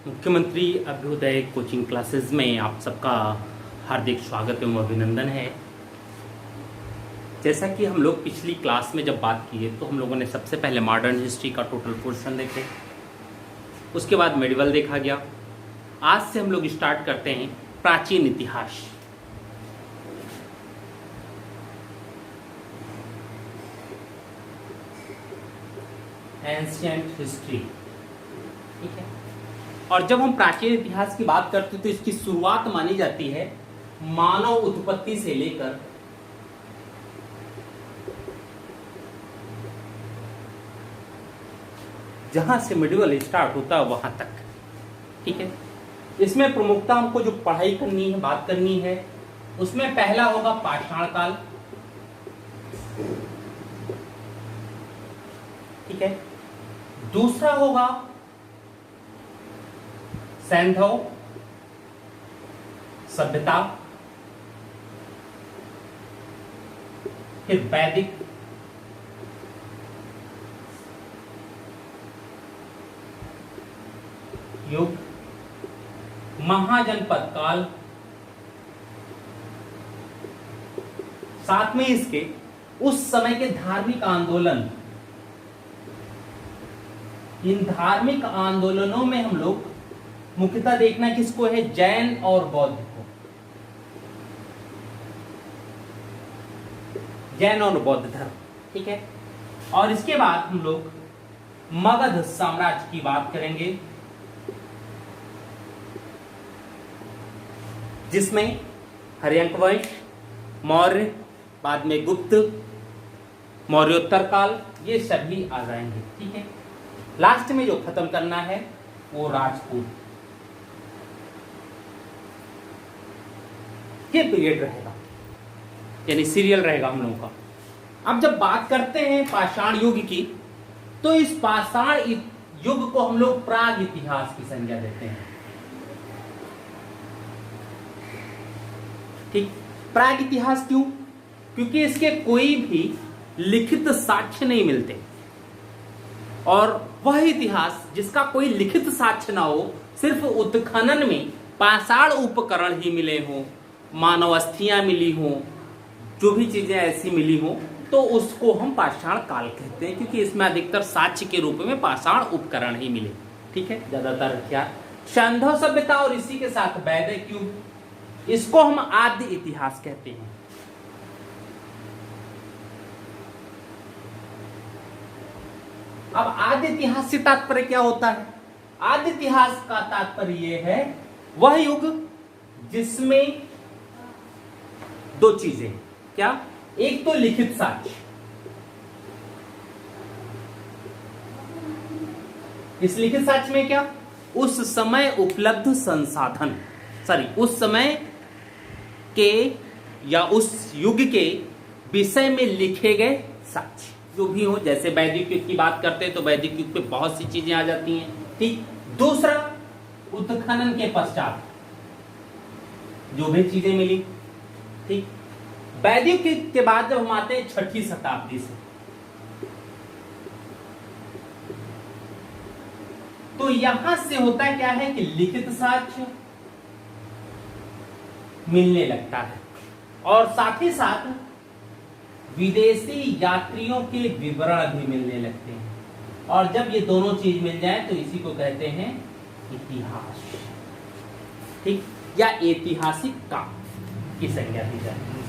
मुख्यमंत्री Abhyuday coaching classes में आप सबका हार्दिक स्वागत एवं अभिनंदन है। जैसा कि हम लोग पिछली क्लास में जब बात किए तो हम लोगों ने सबसे पहले मॉडर्न हिस्ट्री का टोटल पोर्शन देखे, उसके बाद मेडिवल देखा गया। आज से हम लोग स्टार्ट करते हैं प्राचीन इतिहास। एंशिएंट हिस्ट्री, ठीक है। और जब हम प्राचीन इतिहास की बात करते हैं तो इसकी शुरुआत मानी जाती है मानव उत्पत्ति से लेकर जहां से मिडिवल स्टार्ट होता है वहां तक, ठीक है। इसमें प्रमुखता हमको जो पढ़ाई करनी है, बात करनी है, उसमें पहला होगा पाषाण काल, ठीक है। दूसरा होगा सैंधव सभ्यता, फिर वैदिक युग, महाजनपद काल, साथ में इसके उस समय के धार्मिक आंदोलन। इन धार्मिक आंदोलनों में हम लोग मुख्यतः देखना किसको है, जैन और बौद्ध को, जैन और बौद्ध धर्म, ठीक है। और इसके बाद हम लोग मगध साम्राज्य की बात करेंगे, जिसमें हर्यंक वंश, मौर्य, बाद में गुप्त, मौर्योत्तर काल, ये सभी आ जाएंगे, ठीक है। लास्ट में जो खत्म करना है वो राजपूत, ये पीरियड रहेगा, यानी सीरियल रहेगा हम लोगों का। अब जब बात करते हैं पाषाण युग की, तो इस पाषाण युग को हम लोग प्राग इतिहास की संज्ञा देते हैं, ठीक। प्राग इतिहास क्यों? क्योंकि इसके कोई भी लिखित साक्ष्य नहीं मिलते, और वह इतिहास जिसका कोई लिखित साक्ष्य ना हो, सिर्फ उत्खनन में पाषाण उपकरण ही मिले हों, मानव अस्थियां मिली हों, जो भी चीजें ऐसी मिली हों, तो उसको हम पाषाण काल कहते हैं, क्योंकि इसमें अधिकतर साक्ष्य के रूप में पाषाण उपकरण ही मिले, ठीक है। ज्यादातर हथियार। सैंधव सभ्यता और इसी के साथ वैदिक युग, इसको हम आद्य इतिहास कहते हैं। अब आद्य इतिहास से तात्पर्य क्या होता है? आद्य इतिहास का तात्पर्य यह है वह युग जिसमें दो चीजें, क्या? एक तो लिखित साक्ष्य, इस लिखित साक्ष्य में क्या? उस समय उपलब्ध संसाधन, उस समय के या उस युग के विषय में लिखे गए साक्ष्य जो भी हो। जैसे वैदिक युग की बात करते हैं तो वैदिक युग पे बहुत सी चीजें आ जाती हैं, ठीक। दूसरा, उत्खनन के पश्चात जो भी चीजें मिली, ठीक। वैदिक युग के बाद जब हम आते हैं 6ठी शताब्दी से, तो यहां से होता क्या है कि लिखित साक्ष्य मिलने लगता है, और साथ ही साथ विदेशी यात्रियों के विवरण भी मिलने लगते हैं। और जब ये दोनों चीज मिल जाए तो इसी को कहते हैं इतिहास, ठीक, या ऐतिहासिक काल की संज्ञा दी जाती है।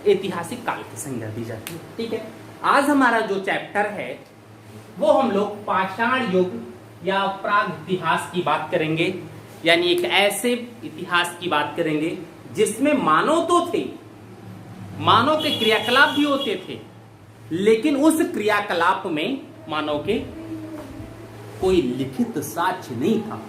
ऐतिहासिक काल की संज्ञा दी जाती है, ठीक है। आज हमारा जो चैप्टर है वो हम लोग पाषाण युग या प्राग इतिहास की बात करेंगे, यानी एक ऐसे इतिहास की बात करेंगे जिसमें मानव तो थे, मानव के क्रियाकलाप भी होते थे, लेकिन उस क्रियाकलाप में मानव के कोई लिखित साक्ष्य नहीं था।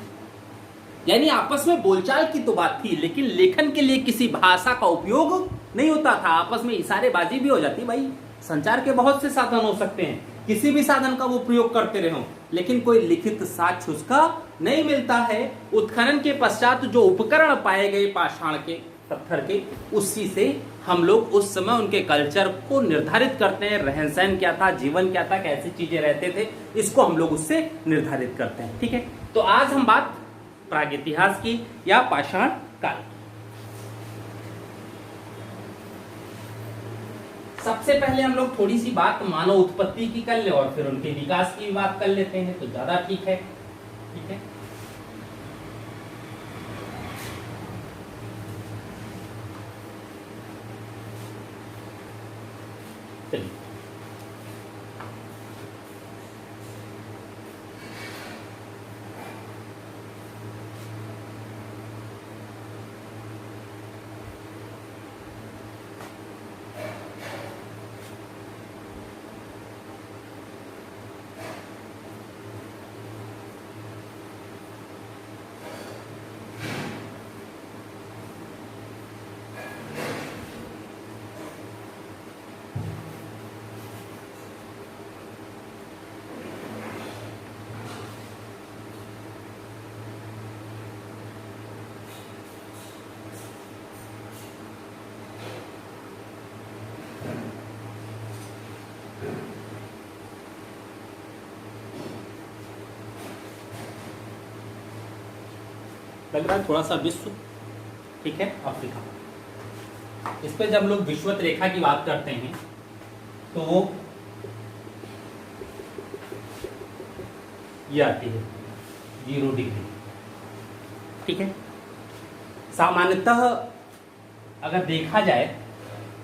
यानी आपस में बोलचाल की तो बात थी, लेकिन लेखन के लिए किसी भाषा का उपयोग नहीं होता था। आपस में इशारेबाजी भी हो जाती, भाई संचार के बहुत से साधन हो सकते हैं, किसी भी साधन का वो प्रयोग करते रहो, लेकिन कोई लिखित साक्ष्य उसका नहीं मिलता है। उत्खनन के पश्चात जो उपकरण पाए गए पाषाण के, पत्थर के, उसी से हम लोग उस समय उनके कल्चर को निर्धारित करते हैं। रहन सहन क्या था, जीवन क्या था, कैसी चीजें रहते थे, इसको हम लोग उससे निर्धारित करते हैं। ठीक है, तो आज हम बात प्रागैतिहास की या पाषाण काल की। सबसे पहले हम लोग थोड़ी सी बात मानव उत्पत्ति की कर ले और फिर उनके विकास की बात कर लेते हैं, तो ज्यादा ठीक है। ठीक है, चलिए लग रहा है थोड़ा सा विश्व। ठीक है, अफ्रीका, इस पे जब लोग विषुवत रेखा की बात करते हैं तो वो ये आती है 0 डिग्री। ठीक है, सामान्यतः अगर देखा जाए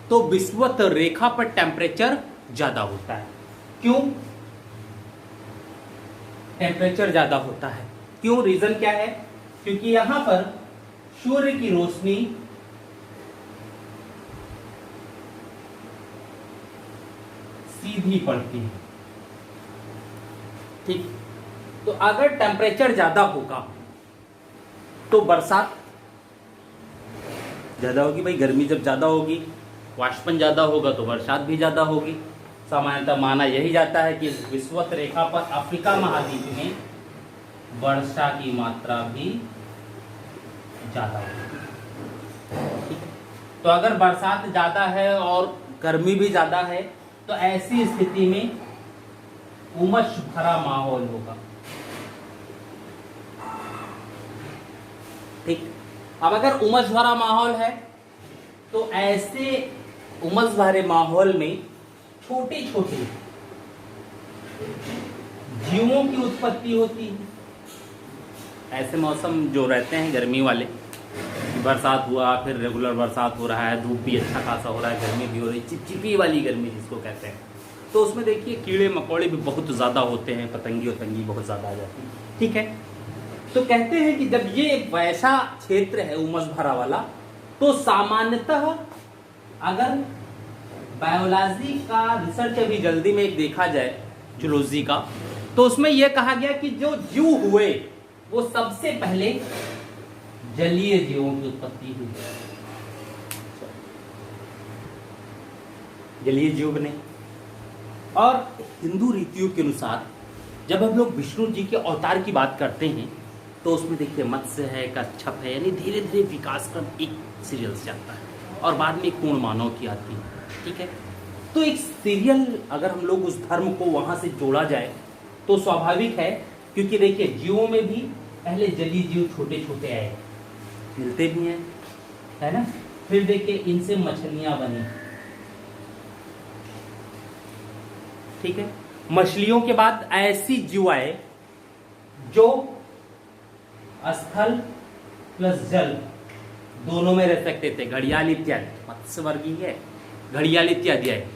तो विषुवत रेखा पर टेम्परेचर ज्यादा होता है। क्यों टेम्परेचर ज्यादा होता है? क्यों, रीजन क्या है? क्योंकि यहां पर सूर्य की रोशनी सीधी पड़ती है। ठीक, तो अगर टेम्परेचर ज्यादा होगा तो बरसात ज्यादा होगी। भाई गर्मी जब ज्यादा होगी, वाष्पन ज्यादा होगा तो बरसात भी ज्यादा होगी। सामान्यतः माना यही जाता है कि विषुवत रेखा पर अफ्रीका महाद्वीप में वर्षा की मात्रा भी ज्यादा होगी। ठीक है, तो अगर बरसात ज्यादा है और गर्मी भी ज्यादा है तो ऐसी स्थिति में उमस भरा माहौल होगा। ठीक, अब अगर उमस भरा माहौल है तो ऐसे उमस भरे माहौल में छोटे छोटे जीवों की उत्पत्ति होती है। ऐसे मौसम जो रहते हैं गर्मी वाले, बरसात हुआ, फिर रेगुलर बरसात हो रहा है, धूप भी अच्छा खासा हो रहा है, गर्मी भी हो रही, चिपचिपी वाली गर्मी जिसको कहते हैं, तो उसमें देखिए कीड़े मकोड़े भी बहुत ज़्यादा होते हैं, पतंगी उतंगी बहुत ज़्यादा आ जाती है। ठीक है, तो कहते हैं कि जब ये वैसा क्षेत्र है उमस भरा वाला, तो सामान्यतः अगर बायोलॉजी का रिसर्च अभी जल्दी में एक देखा जाए, जूलॉजी का, तो उसमें यह कहा गया कि जो जीव हुए वो सबसे पहले जलीय जीवों की उत्पत्ति हुई। जलीय जीव बने। और हिंदू रीतियों के अनुसार जब हम लोग विष्णु जी के अवतार की बात करते हैं तो उसमें देखिए मत्स्य है, कच्छप है, यानी धीरे धीरे विकास क्रम एक सीरियल से आता है और बाद में पूर्ण मानव की आती है। ठीक है, तो एक सीरियल अगर हम लोग उस धर्म को वहां से जोड़ा जाए तो स्वाभाविक है, क्योंकि देखिए जीवों में भी पहले जलीय जीव छोटे छोटे आए, मिलते भी हैं, है ना। फिर देखिए इनसे मछलियां बनी। ठीक है, मछलियों के बाद ऐसी जीव आए जो स्थल प्लस जल दोनों में रह सकते थे, घड़ियाल इत्यादि, मत्स्य वर्गीय है, घड़ियाल इत्यादि आए।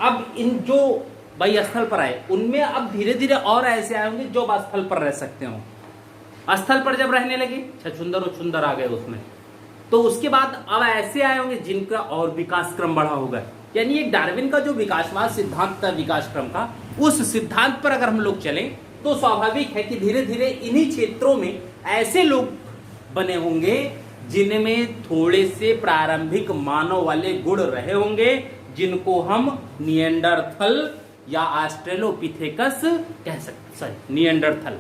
अब इन जो भाई स्थल पर आए उनमें अब धीरे धीरे और ऐसे आए होंगे जो स्थल पर रह सकते हो। स्थल पर जब रहने लगे छछुंदर उछुंदर आ गए उसमें, तो उसके बाद अब ऐसे आए होंगे जिनका और विकास क्रम बढ़ा होगा। यानी एक डार्विन का जो विकासवाद सिद्धांत था विकास क्रम का, उस सिद्धांत पर अगर हम लोग चलें तो स्वाभाविक है कि धीरे धीरे इन्हीं क्षेत्रों में ऐसे लोग बने होंगे जिनमें थोड़े से प्रारंभिक मानव वाले गुण रहे होंगे, जिनको हम निएंडरथल या ऑस्ट्रेलोपिथेकस कह सकते, सॉरी निएंडरथल,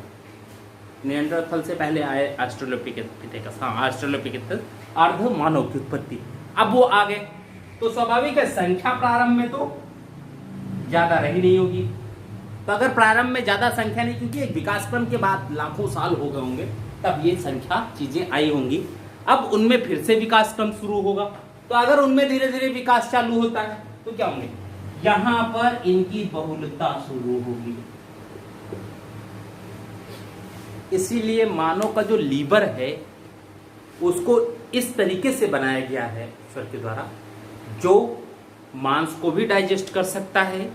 निएंडरथल से पहले आए ऑस्ट्रेलोपिथेकस, हाँ ऑस्ट्रेलोपिथेकस, अर्ध मानव की उत्पत्ति। अब वो आ गए तो स्वाभाविक है संख्या प्रारंभ में तो ज्यादा रही नहीं होगी। तो अगर प्रारंभ में ज्यादा संख्या नहीं, क्योंकि एक विकास क्रम के बाद लाखों साल हो गए होंगे तब ये संख्या चीजें आई होंगी। अब उनमें फिर से विकास क्रम शुरू होगा। तो अगर उनमें धीरे धीरे विकास चालू होता है तो क्या होंगे, यहां पर इनकी बहुलता शुरू होगी। इसीलिए मानव का जो लीवर है उसको इस तरीके से बनाया गया है ईश्वर के द्वारा, जो मांस को भी डाइजेस्ट कर सकता है,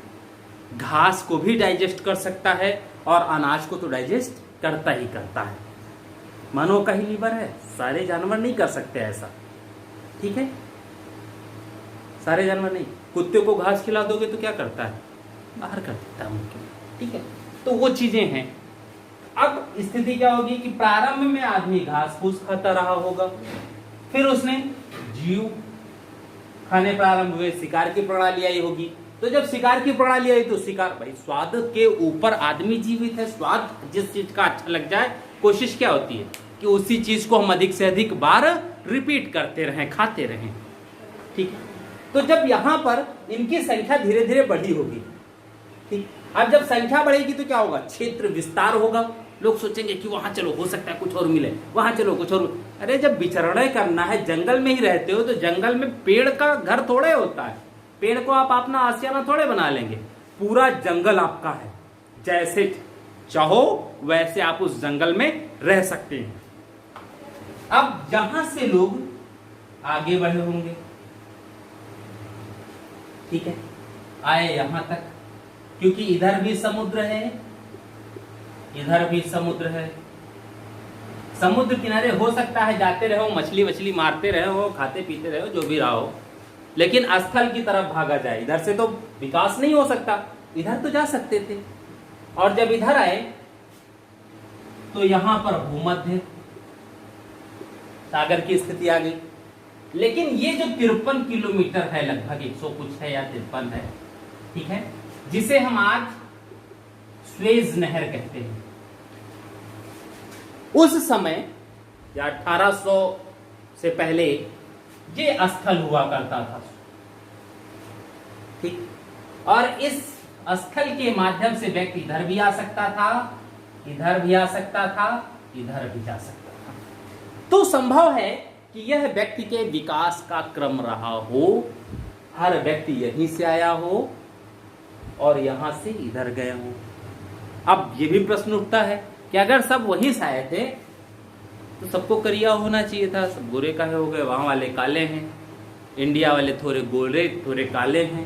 घास को भी डाइजेस्ट कर सकता है और अनाज को तो डाइजेस्ट करता ही करता है। मानव का ही लीवर है, सारे जानवर नहीं कर सकते ऐसा, ठीक है। सारे जानवर नहीं, कुत्ते को घास खिला दोगे तो क्या करता है, बाहर कर देता है मुंह के, ठीक है। तो वो चीजें हैं। अब स्थिति क्या होगी कि प्रारंभ में आदमी घास फूस खाता रहा होगा, फिर उसने जीव खाने प्रारंभ हुए, शिकार की प्रणाली आई होगी। तो जब शिकार की प्रणाली आई तो शिकार, भाई स्वाद के ऊपर आदमी जीवित है, स्वाद जिस चीज का अच्छा लग जाए कोशिश क्या होती है कि उसी चीज को हम अधिक से अधिक बार रिपीट करते रहें, खाते रहें, ठीक है। तो जब यहां पर इनकी संख्या धीरे धीरे बढ़ी होगी, ठीक। अब जब संख्या बढ़ेगी तो क्या होगा, क्षेत्र विस्तार होगा। लोग सोचेंगे कि वहां चलो हो सकता है कुछ और मिले, वहां चलो कुछ और। अरे जब विचरण करना है, जंगल में ही रहते हो तो जंगल में पेड़ का घर थोड़े होता है, पेड़ को आप अपना आशियाना थोड़े बना लेंगे, पूरा जंगल आपका है, जैसे चाहो वैसे आप उस जंगल में रह सकते हैं। अब जहां से लोग आगे बढ़े होंगे, ठीक है, आए यहां तक, क्योंकि इधर भी समुद्र है, इधर भी समुद्र है। समुद्र किनारे हो सकता है जाते रहो, मछली वछली मारते रहो, खाते पीते रहो, जो भी रहो, लेकिन स्थल की तरफ भागा जाए। इधर से तो विकास नहीं हो सकता, इधर तो जा सकते थे। और जब इधर आए तो यहां पर भूमध्य सागर की स्थिति आ गई। लेकिन ये जो 53 किलोमीटर है, लगभग 100 कुछ है या 53 है, ठीक है, जिसे हम आज स्वेज नहर कहते हैं, उस समय या 1800 से पहले ये स्थल हुआ करता था, ठीक। और इस स्थल के माध्यम से व्यक्ति इधर भी आ सकता था, इधर भी आ सकता था, इधर भी जा सकता था। तो संभव है कि यह व्यक्ति के विकास का क्रम रहा हो, हर व्यक्ति यहीं से आया हो और यहां से इधर गए हो। अब ये भी प्रश्न उठता है कि अगर सब वहीं से आए थे तो सबको करिया होना चाहिए था, सब गोरे काहे हो गए, वहां वाले काले हैं, इंडिया वाले थोड़े गोरे थोड़े काले हैं,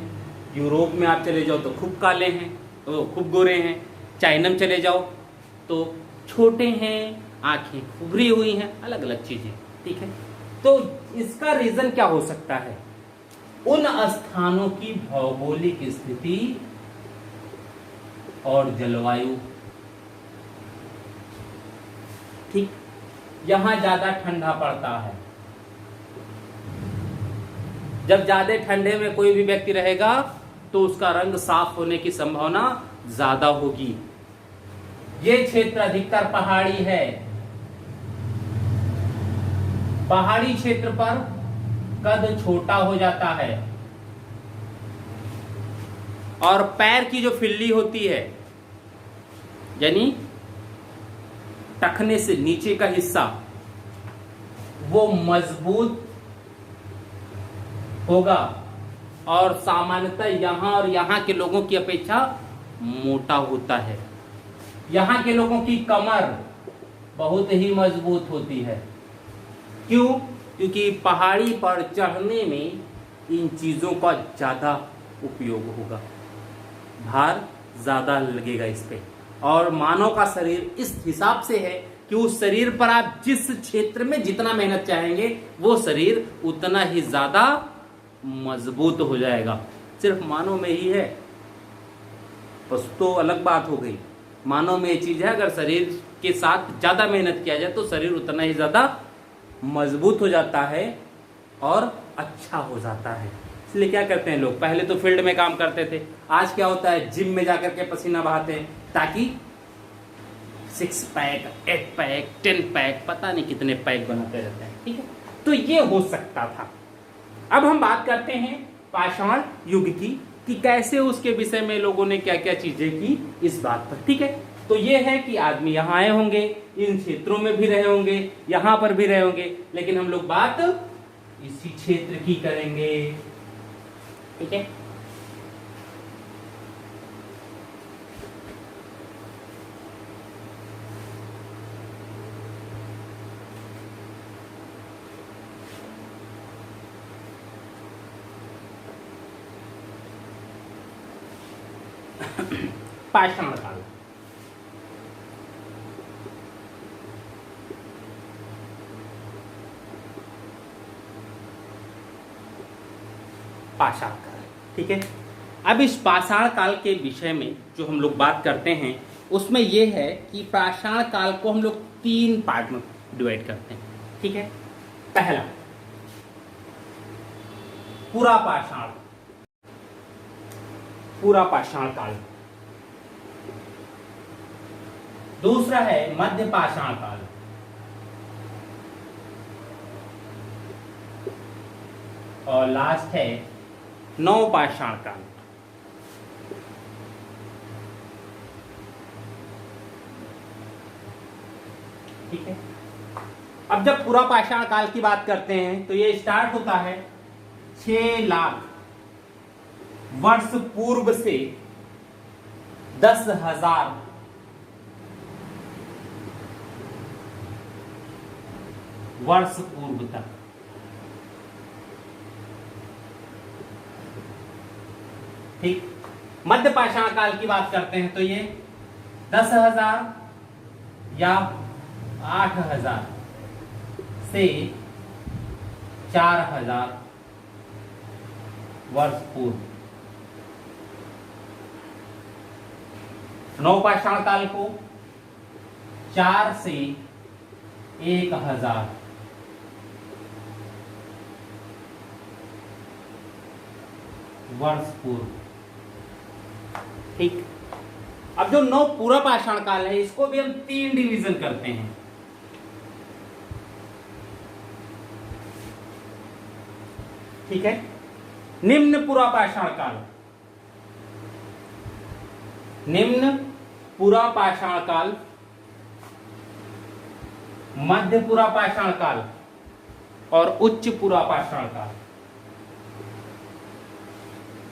यूरोप में आप चले जाओ तो खूब काले हैं, तो खूब गोरे हैं, चाइना में चले जाओ तो छोटे हैं, आंखें उभरी हुई हैं, अलग अलग चीजें, ठीक है। तो इसका रीजन क्या हो सकता है, उन स्थानों की भौगोलिक स्थिति और जलवायु, ठीक। यहां ज्यादा ठंडा पड़ता है, जब ज्यादा ठंडे में कोई भी व्यक्ति रहेगा तो उसका रंग साफ होने की संभावना ज्यादा होगी। ये क्षेत्र अधिकतर पहाड़ी है, पहाड़ी क्षेत्र पर कद छोटा हो जाता है और पैर की जो फिल्ली होती है, यानी टखने से नीचे का हिस्सा, वो मजबूत होगा और सामान्यतः यहां और यहां के लोगों की अपेक्षा मोटा होता है। यहां के लोगों की कमर बहुत ही मजबूत होती है। क्यों? क्योंकि पहाड़ी पर चढ़ने में इन चीजों का ज्यादा उपयोग होगा, भार ज्यादा लगेगा इस पे। और मानव का शरीर इस हिसाब से है कि उस शरीर पर आप जिस क्षेत्र में जितना मेहनत चाहेंगे वो शरीर उतना ही ज्यादा मजबूत हो जाएगा। सिर्फ मानव में ही है, पशु तो अलग बात हो गई। मानव में ये चीज है, अगर शरीर के साथ ज्यादा मेहनत किया जाए तो शरीर उतना ही ज्यादा मजबूत हो जाता है और अच्छा हो जाता है। इसलिए क्या करते हैं लोग, पहले तो फील्ड में काम करते थे, आज क्या होता है जिम में जाकर के पसीना बहाते हैं ताकि 6 पैक, 8 पैक, 10 पैक, पता नहीं कितने पैक बनाते रहते हैं। ठीक है, तो ये हो सकता था। अब हम बात करते हैं पाषाण युग की कि कैसे उसके विषय में लोगों ने क्या क्या चीजें की इस बात पर। ठीक है, तो ये है कि आदमी यहाँ आए होंगे, इन क्षेत्रों में भी रहे होंगे, यहां पर भी रहे होंगे, लेकिन हम लोग बात इसी क्षेत्र की करेंगे। ठीक है, पाषाण काल। पाषाण काल। ठीक है, अब इस पाषाण काल के विषय में जो हम लोग बात करते हैं उसमें यह है कि पाषाण काल को हम लोग 3 पार्ट में डिवाइड करते हैं। ठीक है, पहला पूरा पाषाण, पूरा पाषाण काल। दूसरा है मध्य पाषाण काल। और लास्ट है नव पाषाण काल। ठीक है, अब जब पूरा पाषाण काल की बात करते हैं तो ये स्टार्ट होता है 6 लाख वर्ष पूर्व से 10,000 वर्ष पूर्व तक। ठीक, मध्य पाषाण काल की बात करते हैं तो ये 10,000 या 8,000 से 4,000 वर्ष पूर्व। नव पाषाण काल को 4 से 1,000 वर्ष पूर्व। ठीक, अब जो नौ पूरा पाषाण काल है इसको भी हम 3 डिवीजन करते हैं। ठीक है, निम्न पूरा पाषाण काल, निम्न पूरा पाषाण काल, मध्य पूरा पाषाण काल और उच्च पूरा पाषाण काल।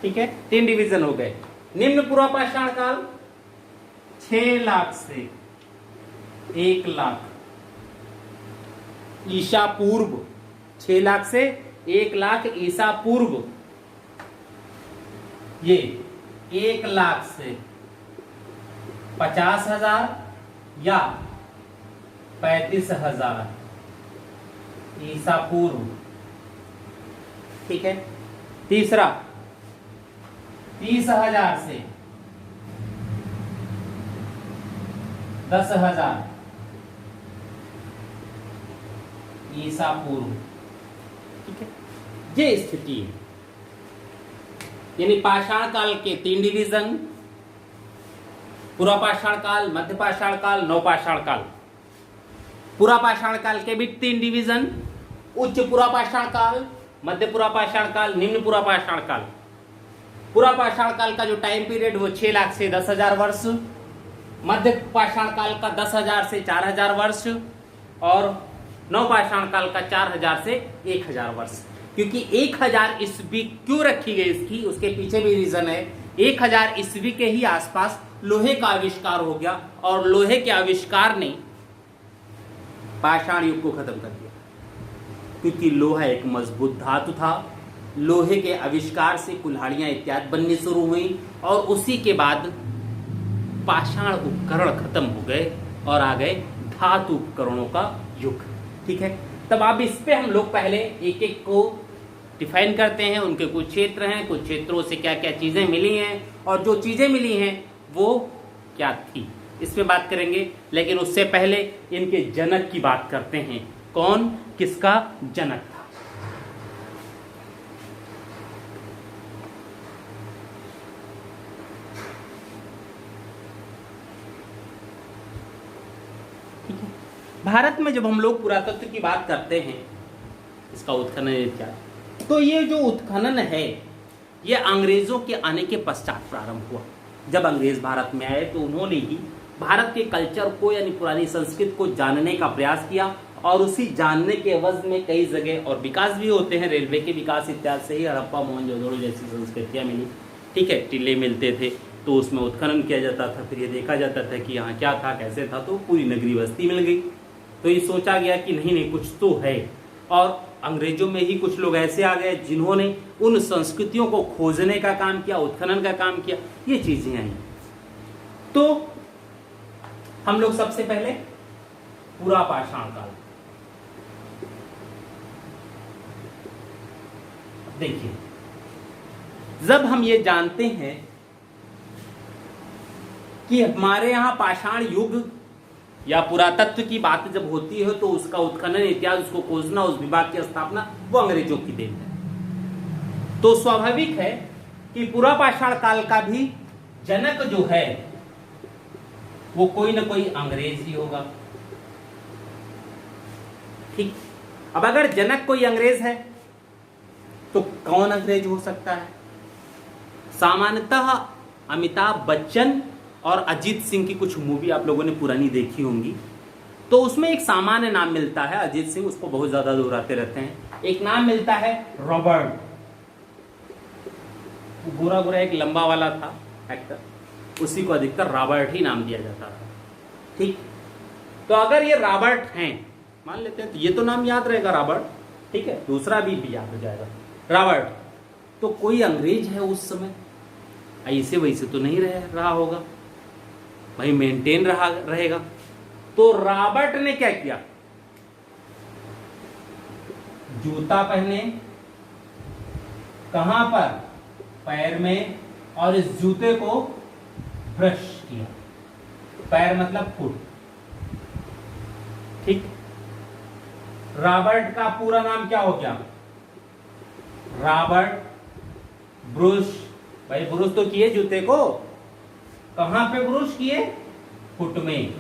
ठीक है, 3 डिवीजन हो गए। निम्न पूरा पाषाण काल 6 लाख से 1 लाख ईसा पूर्व, 6 लाख से 1 लाख ईसा पूर्व। ये 1 लाख से 50,000 या 35,000 ईसा पूर्व। ठीक है, तीसरा 30,000 से 10,000 ईसा पूर्व। ठीक है, ये स्थिति है। यानी पाषाण काल के 3 डिवीजन, पूरा पाषाण काल, मध्य पाषाण काल, नव पाषाण काल। पूरा पाषाण काल के भी 3 डिवीजन, उच्च पूरा पाषाण काल, मध्य पूरा पाषाण काल, निम्न पूरा पाषाण काल। पूरा पाषाण काल का जो टाइम पीरियड वो 6 लाख से 10,000 वर्ष, मध्य पाषाण काल का 10,000 से 4,000 वर्ष और नव पाषाण काल का 4,000 से 1,000 वर्ष। क्योंकि 1,000 ईस्वी क्यों रखी गई इसकी, उसके पीछे भी रीजन है। 1,000 ईस्वी के ही आसपास लोहे का आविष्कार हो गया और लोहे के आविष्कार ने पाषाण युग को खत्म कर दिया। क्योंकि लोहा एक मजबूत धातु था, लोहे के आविष्कार से कुल्हाड़ियां इत्यादि बननी शुरू हुई और उसी के बाद पाषाण उपकरण खत्म हो गए और आ गए धातु उपकरणों का युग। ठीक है, तब अब इस पे हम लोग पहले एक एक को डिफाइन करते हैं। उनके कुछ क्षेत्र हैं, कुछ क्षेत्रों से क्या क्या चीजें मिली हैं और जो चीजें मिली हैं वो क्या थी, इस पे बात करेंगे। लेकिन उससे पहले इनके जनक की बात करते हैं। कौन किसका जनक था? ठीक है। भारत में जब हम लोग पुरातत्व की बात करते हैं, इसका उत्खनन इत्यादि, तो ये जो उत्खनन है ये अंग्रेजों के आने के पश्चात प्रारंभ हुआ। जब अंग्रेज भारत में आए तो उन्होंने ही भारत के कल्चर को यानी पुरानी संस्कृति को जानने का प्रयास किया, और उसी जानने के एवज में कई जगह और विकास भी होते हैं, रेलवे के विकास इत्यादि से ही हड़प्पा मोहनजोदड़ो जैसी संस्कृतियां मिली। ठीक है, टीले मिलते थे तो उसमें उत्खनन किया जाता था, फिर ये देखा जाता था कि यहाँ क्या था कैसे था, तो पूरी नगरी बस्ती मिल गई। तो ये सोचा गया कि नहीं नहीं कुछ तो है, और अंग्रेजों में ही कुछ लोग ऐसे आ गए जिन्होंने उन संस्कृतियों को खोजने का काम किया, उत्खनन का काम किया, ये चीजें आई। तो हम लोग सबसे पहले पूरा पाषाण काल देखिए। जब हम ये जानते हैं कि हमारे यहां पाषाण युग या पुरातत्व की बात जब होती है तो उसका उत्खनन इत्यादि, उसको खोजना, उस विभाग की स्थापना वो अंग्रेजों की देन है। तो स्वाभाविक है कि पूरा पाषाण काल का भी जनक जो है वो कोई ना कोई अंग्रेज ही होगा। ठीक, अब अगर जनक कोई अंग्रेज है तो कौन अंग्रेज हो सकता है? सामान्यतः अमिताभ बच्चन और अजीत सिंह की कुछ मूवी आप लोगों ने पुरानी देखी होंगी, तो उसमें एक सामान्य नाम मिलता है, अजीत सिंह उसको बहुत ज्यादा दोहराते रहते हैं। एक नाम मिलता है रॉबर्ट, गोरा गोरा एक लंबा वाला था एक्टर, उसी को अधिकतर रॉबर्ट ही नाम दिया जाता था। ठीक, तो अगर ये रॉबर्ट हैं, मान लेते हैं, तो ये तो नाम याद रहेगा रॉबर्ट, ठीक है, दूसरा भी याद हो जाएगा रॉबर्ट। तो कोई अंग्रेज है उस समय? ऐसे वैसे तो नहीं रहा होगा भाई, मेंटेन रहेगा। तो रॉबर्ट ने क्या किया? जूता पहने, कहां पर? पैर में, और इस जूते को ब्रश किया। पैर मतलब फुट। ठीक, रॉबर्ट का पूरा नाम क्या हो गया? Robert Bruce. भाई ब्रूस तो किए जूते को, कहां पे ब्रूस किए? फुट में,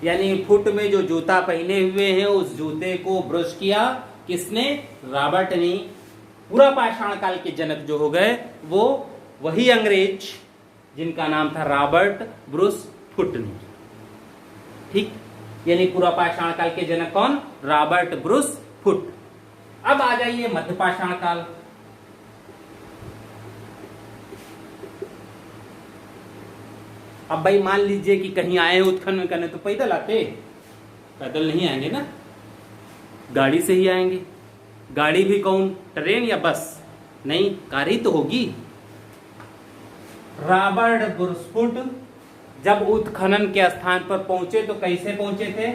यानी फुट में जो जूता पहने हुए हैं उस जूते को ब्रश किया। किसने? रॉबर्ट ने। पूरा पाषाण काल के जनक जो हो गए वो वही अंग्रेज जिनका नाम था रॉबर्ट ब्रूस फुटनी। ठीक, यानी पूरा पाषाण काल के जनक कौन? Robert Bruce foot. अब आ जाइए मध्य पाषाण काल। अब भाई मान लीजिए कि कहीं आए उत्खनन करने, तो पैदल आते? पैदल नहीं आएंगे ना, गाड़ी से ही आएंगे। गाड़ी भी कौन? ट्रेन या बस? नहीं, कार ही तो होगी। रॉबर्ट ब्रूस फुट जब उत्खनन के स्थान पर पहुंचे तो कैसे पहुंचे थे?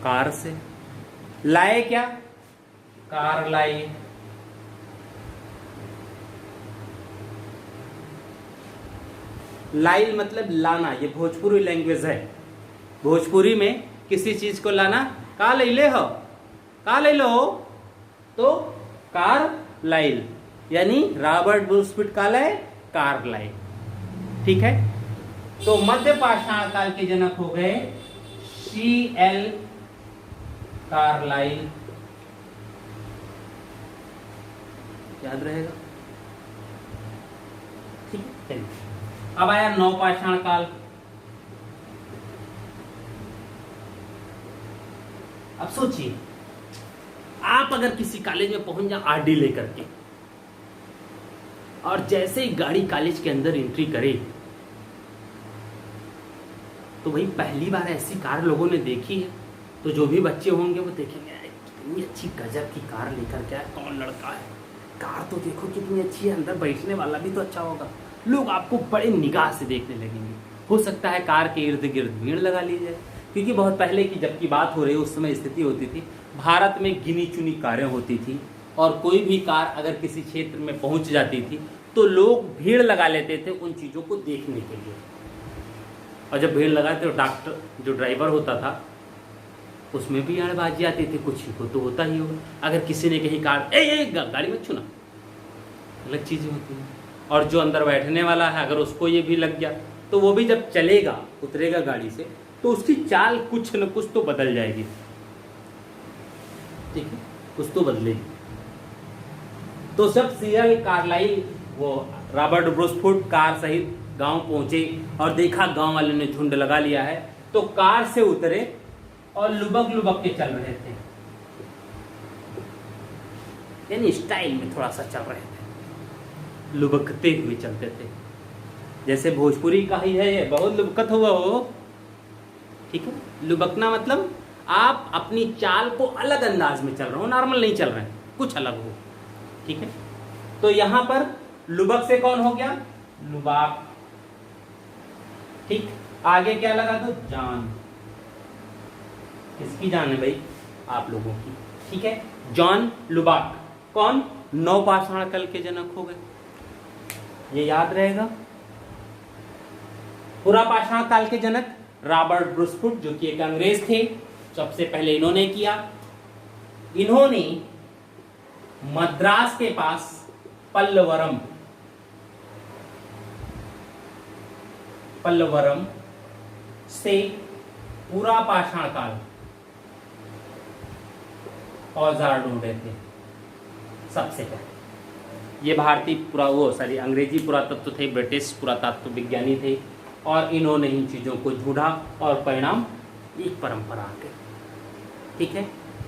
कार से। लाए क्या? कार लाई। लाई मतलब लाना, ये भोजपुरी लैंग्वेज है। भोजपुरी में किसी चीज को लाना, का लैले हो, का लैलो हो, तो कार लाइल, यानी रॉबर्ट ब्रूस फुट का लाए, कार लाए। ठीक है, तो मध्य पाषाण काल के जनक हो गए C.L. कार्लाइल। याद रहेगा? ठीक है, अब आया नवपाषाण काल। अब सोचिए, आप अगर किसी कॉलेज में पहुंच जाए आरडी लेकर के, और जैसे ही गाड़ी कॉलेज के अंदर एंट्री करे तो भाई पहली बार ऐसी कार लोगों ने देखी है, तो जो भी बच्चे होंगे वो देखेंगे कितनी अच्छी गजब की कार लेकर के आया, कौन लड़का है, कार तो देखो कितनी अच्छी है, अंदर बैठने वाला भी तो अच्छा होगा। लोग आपको बड़े निगाह से देखने लगेंगे। हो सकता है कार के इर्द गिर्द भीड़ लगा ली जाए, क्योंकि बहुत पहले की जब की बात हो रही है उस समय स्थिति होती थी, भारत में गिनी चुनी कारें होती थी, और कोई भी कार अगर किसी क्षेत्र में पहुंच जाती थी तो लोग भीड़ लगा लेते थे उन चीज़ों को देखने के लिए। और जब भीड़ लगाते तो डॉक्टर जो ड्राइवर होता था उसमें भी अड़बाजी आती थी, कुछ को तो होता ही होगा। अगर किसी ने कहीं कार गाड़ी मत छूना, अलग चीज़ें होती हैं। और जो अंदर बैठने वाला है अगर उसको ये भी लग गया तो वो भी जब चलेगा, उतरेगा गाड़ी से, तो उसकी चाल कुछ न कुछ तो बदल जाएगी, ठीक है, कुछ तो बदलेगी। तो जब सीएल कार्लाइल वो रॉबर्ट ब्रूसफुट कार सहित गांव पहुंचे और देखा गांव वालों ने झुंड लगा लिया है, तो कार से उतरे और लुबक लुबक के चल रहे थे, यानी स्टाइल में थोड़ा सा चल रहे थे, लुबकते हुए चलते थे। जैसे भोजपुरी का ही है ये, बहुत लुबकत हुआ हो, ठीक है। लुबकना मतलब आप अपनी चाल को अलग अंदाज में चल रहे हो, नॉर्मल नहीं चल रहे हैं, कुछ अलग हो, ठीक है। तो यहां पर लुबक से कौन हो गया, लुबाक, ठीक। आगे क्या लगा दो, जान। किसकी जान है भाई, आप लोगों की, ठीक है। जॉन लुबाक कौन, नवपाषाण काल के जनक हो गए, ये याद रहेगा। पुरापाषाण काल के जनक रॉबर्ट ब्रूसफुट, जो कि एक अंग्रेज थे, सबसे पहले इन्होंने किया। इन्होंने मद्रास के पास पल्लवरम से पुरापाषाण काल औजार ढूंढे थे सबसे पहले। ये भारतीय अंग्रेजी पुरातत्व थे, ब्रिटिश पुरातत्व विज्ञानी थे, और इन्होंने इन चीजों को ढूंढा और परिणाम एक परंपरा आ गई, ठीक है।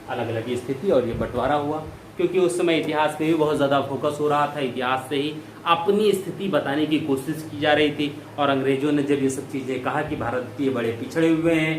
अलग अलग स्थिति और ये बंटवारा हुआ, क्योंकि उस समय इतिहास में भी बहुत ज़्यादा फोकस हो रहा था, इतिहास से ही अपनी स्थिति बताने की कोशिश की जा रही थी। और अंग्रेजों ने जब ये सब चीज़ें कहा कि भारतीय बड़े पिछड़े हुए हैं,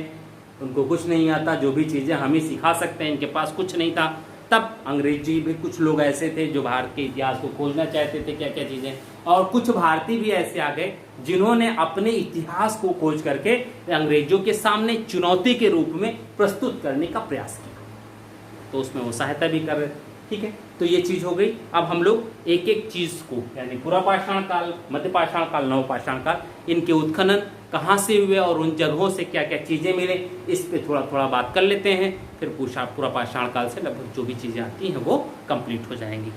उनको कुछ नहीं आता, जो भी चीज़ें हम ही सिखा सकते हैं, इनके पास कुछ नहीं था, तब अंग्रेजी भी कुछ लोग ऐसे थे जो भारत के इतिहास को खोजना चाहते थे, क्या क्या चीज़ें, और कुछ भारतीय भी ऐसे आ गए जिन्होंने अपने इतिहास को खोज करके अंग्रेजों के सामने चुनौती के रूप में प्रस्तुत करने का प्रयास किया। तो उसमें वो सहायता भी कर रहे, ठीक है। तो ये चीज हो गई। अब हम लोग एक एक चीज को, यानी पुरापाषाण काल, मध्यपाषाण काल, नवपाषाण काल, इनके उत्खनन कहाँ से हुए और उन जगहों से क्या क्या चीजें मिले, इस पे थोड़ा थोड़ा बात कर लेते हैं। फिर पुरापाषाण काल से लगभग जो भी चीजें आती हैं वो कंप्लीट हो जाएंगी।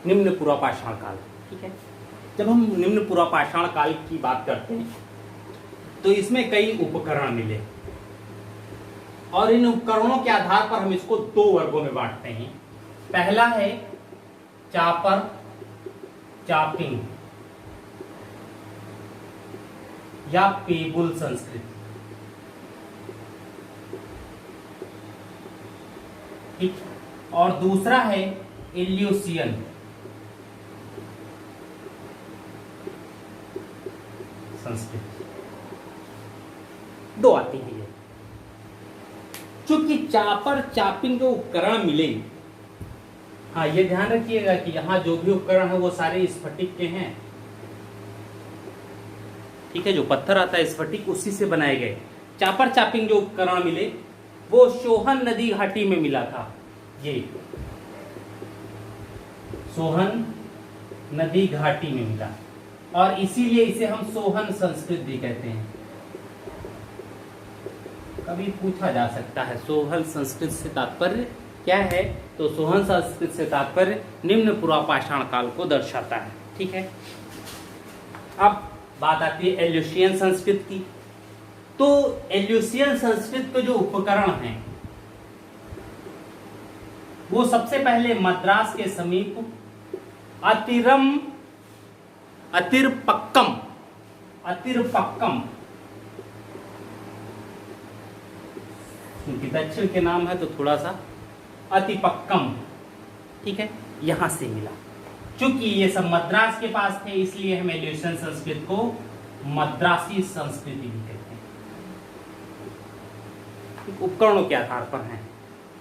निम्न पुरापाषाण काल, ठीक है। जब हम निम्न पुरापाषाण काल की बात करते हैं तो इसमें कई उपकरण मिले, और इन उपकरणों के आधार पर हम इसको दो वर्गों में बांटते हैं। पहला है चापर चापिंग या पेबुल संस्कृति, ठीक। और दूसरा है इल्यूसियन संस्कृति। दो आती है ये। चूंकि चापर चापिंग जो उपकरण मिले, हाँ ये ध्यान रखिएगा कि यहाँ जो भी उपकरण है वो सारे स्फटिक के हैं, ठीक है। जो पत्थर आता है स्फटिक, उसी से बनाए गए। चापर चापिंग जो उपकरण मिले वो सोहन नदी घाटी में मिला था। ये सोहन नदी घाटी में मिला, और इसीलिए इसे हम सोहन संस्कृत भी कहते हैं। कभी पूछा जा सकता है सोहन संस्कृत से तात्पर्य क्या है, तो सोहन संस्कृत से तात्पर्य निम्न पुरापाषाण काल को दर्शाता है, ठीक है। अब बात आती है एल्यूसियन संस्कृत की। तो एल्यूसियन संस्कृत के जो उपकरण हैं वो सबसे पहले मद्रास के समीप अतिरपक्कम क्योंकि दक्षिण के नाम है तो थोड़ा सा अतिपक्कम, ठीक है, यहां से मिला। चूंकि ये सब मद्रास के पास थे, इसलिए हम एल्यूसियन संस्कृत को मद्रासी संस्कृति भी कहते हैं। उपकरणों के आधार पर हैं।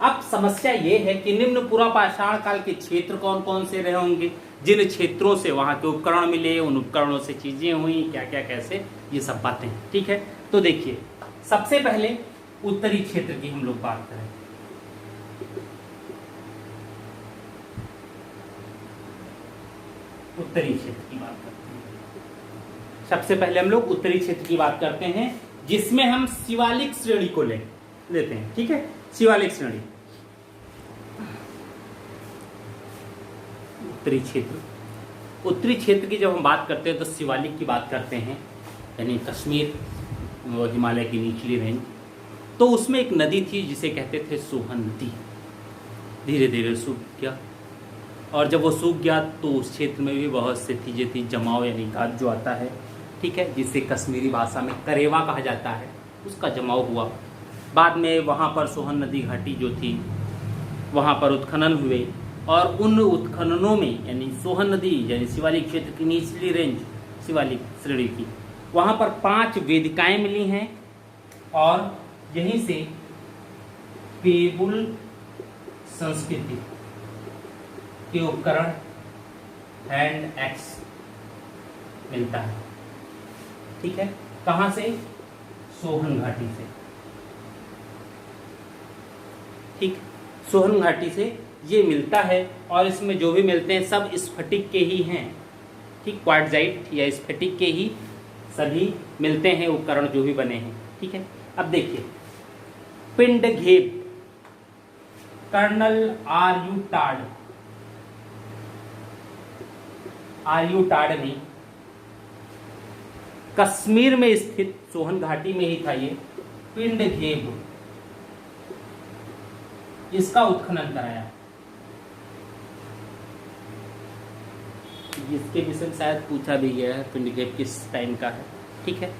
अब समस्या ये है कि निम्न पुरापाषाण काल के क्षेत्र कौन कौन से रहे होंगे, जिन क्षेत्रों से वहां के उपकरण मिले, उन उपकरणों से चीजें हुई, क्या क्या कैसे, ये सब बातें, ठीक है। तो देखिए, सबसे पहले उत्तरी क्षेत्र की हम लोग बात करें। उत्तरी क्षेत्र की बात करते हैं। सबसे पहले हम लोग उत्तरी क्षेत्र की बात करते हैं, जिसमें हम शिवालिक श्रेणी को लेते हैं, ठीक है। शिवालिक श्रेणी, उत्तरी क्षेत्र। उत्तरी क्षेत्र की जब हम बात करते हैं तो शिवालिक की बात करते हैं, यानी कश्मीर और हिमालय की निचली रेंज। तो उसमें एक नदी थी जिसे कहते थे सोहन नदी, धीरे धीरे सूख गया, और जब वो सूख गया तो उस क्षेत्र में भी बहुत सी चीज़ें थी, जमाव यानी गाद जो आता है, ठीक है, जिसे कश्मीरी भाषा में करेवा कहा जाता है, उसका जमाव हुआ। बाद में वहाँ पर सोहन नदी घाटी जो थी वहाँ पर उत्खनन हुए, और उन उत्खननों में यानी सोहन नदी यानी शिवालिक क्षेत्र की निचली रेंज शिवालिक श्रेणी की, वहाँ पर 5 वेदिकाएं मिली हैं, और यहीं से पेबुल संस्कृति के उपकरण हैंड एक्स मिलता है, ठीक है। कहाँ से? सोहन घाटी से, ठीक, सोहन घाटी से ये मिलता है, और इसमें जो भी मिलते हैं सब स्फटिक के ही हैं, ठीक, क्वार्टजाइट या स्फटिक के ही सभी मिलते हैं उपकरण जो भी बने हैं, ठीक है। अब देखिए पिंडघेप, कर्नल आर्यू टाड ने कश्मीर में स्थित सोहन घाटी में ही था ये पिंडघेप, इसका उत्खनन कराया। इसके विषय में शायद पूछा भी गया है, पिंडघेप किस टाइम का है, ठीक है।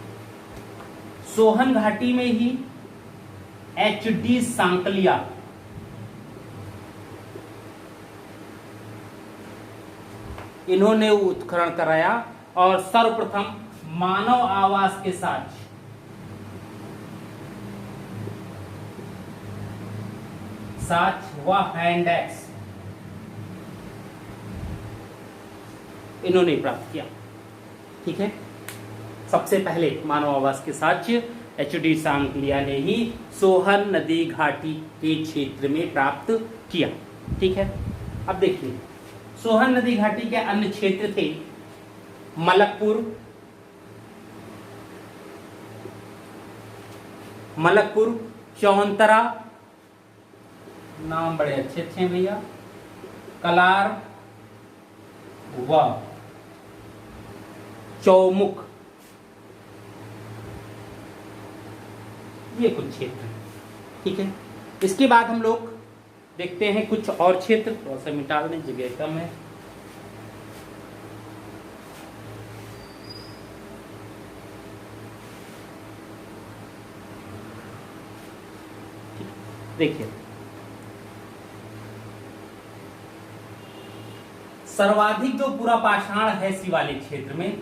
सोहन घाटी में ही HD सांकलिया इन्होंने उत्खनन कराया, और सर्वप्रथम मानव आवास के साक्ष्य व हैंड एक्स इन्होंने प्राप्त किया, ठीक है। सबसे पहले मानव आवास के साक्ष्य HD सांकलिया ने ही सोहन नदी घाटी के क्षेत्र में प्राप्त किया, ठीक है। अब देखिए सोहन नदी घाटी के अन्य क्षेत्र थे मलकपुर, चौंतरा, नाम बड़े अच्छे अच्छे हैं भैया, कलार व चौमुख, ये कुछ क्षेत्र हैं, ठीक है। इसके बाद हम लोग देखते हैं कुछ और क्षेत्र, थोड़ा सा मिटा दें, जगह कम है। देखिए सर्वाधिक जो पूरा पाषाण है शिवालिक क्षेत्र में,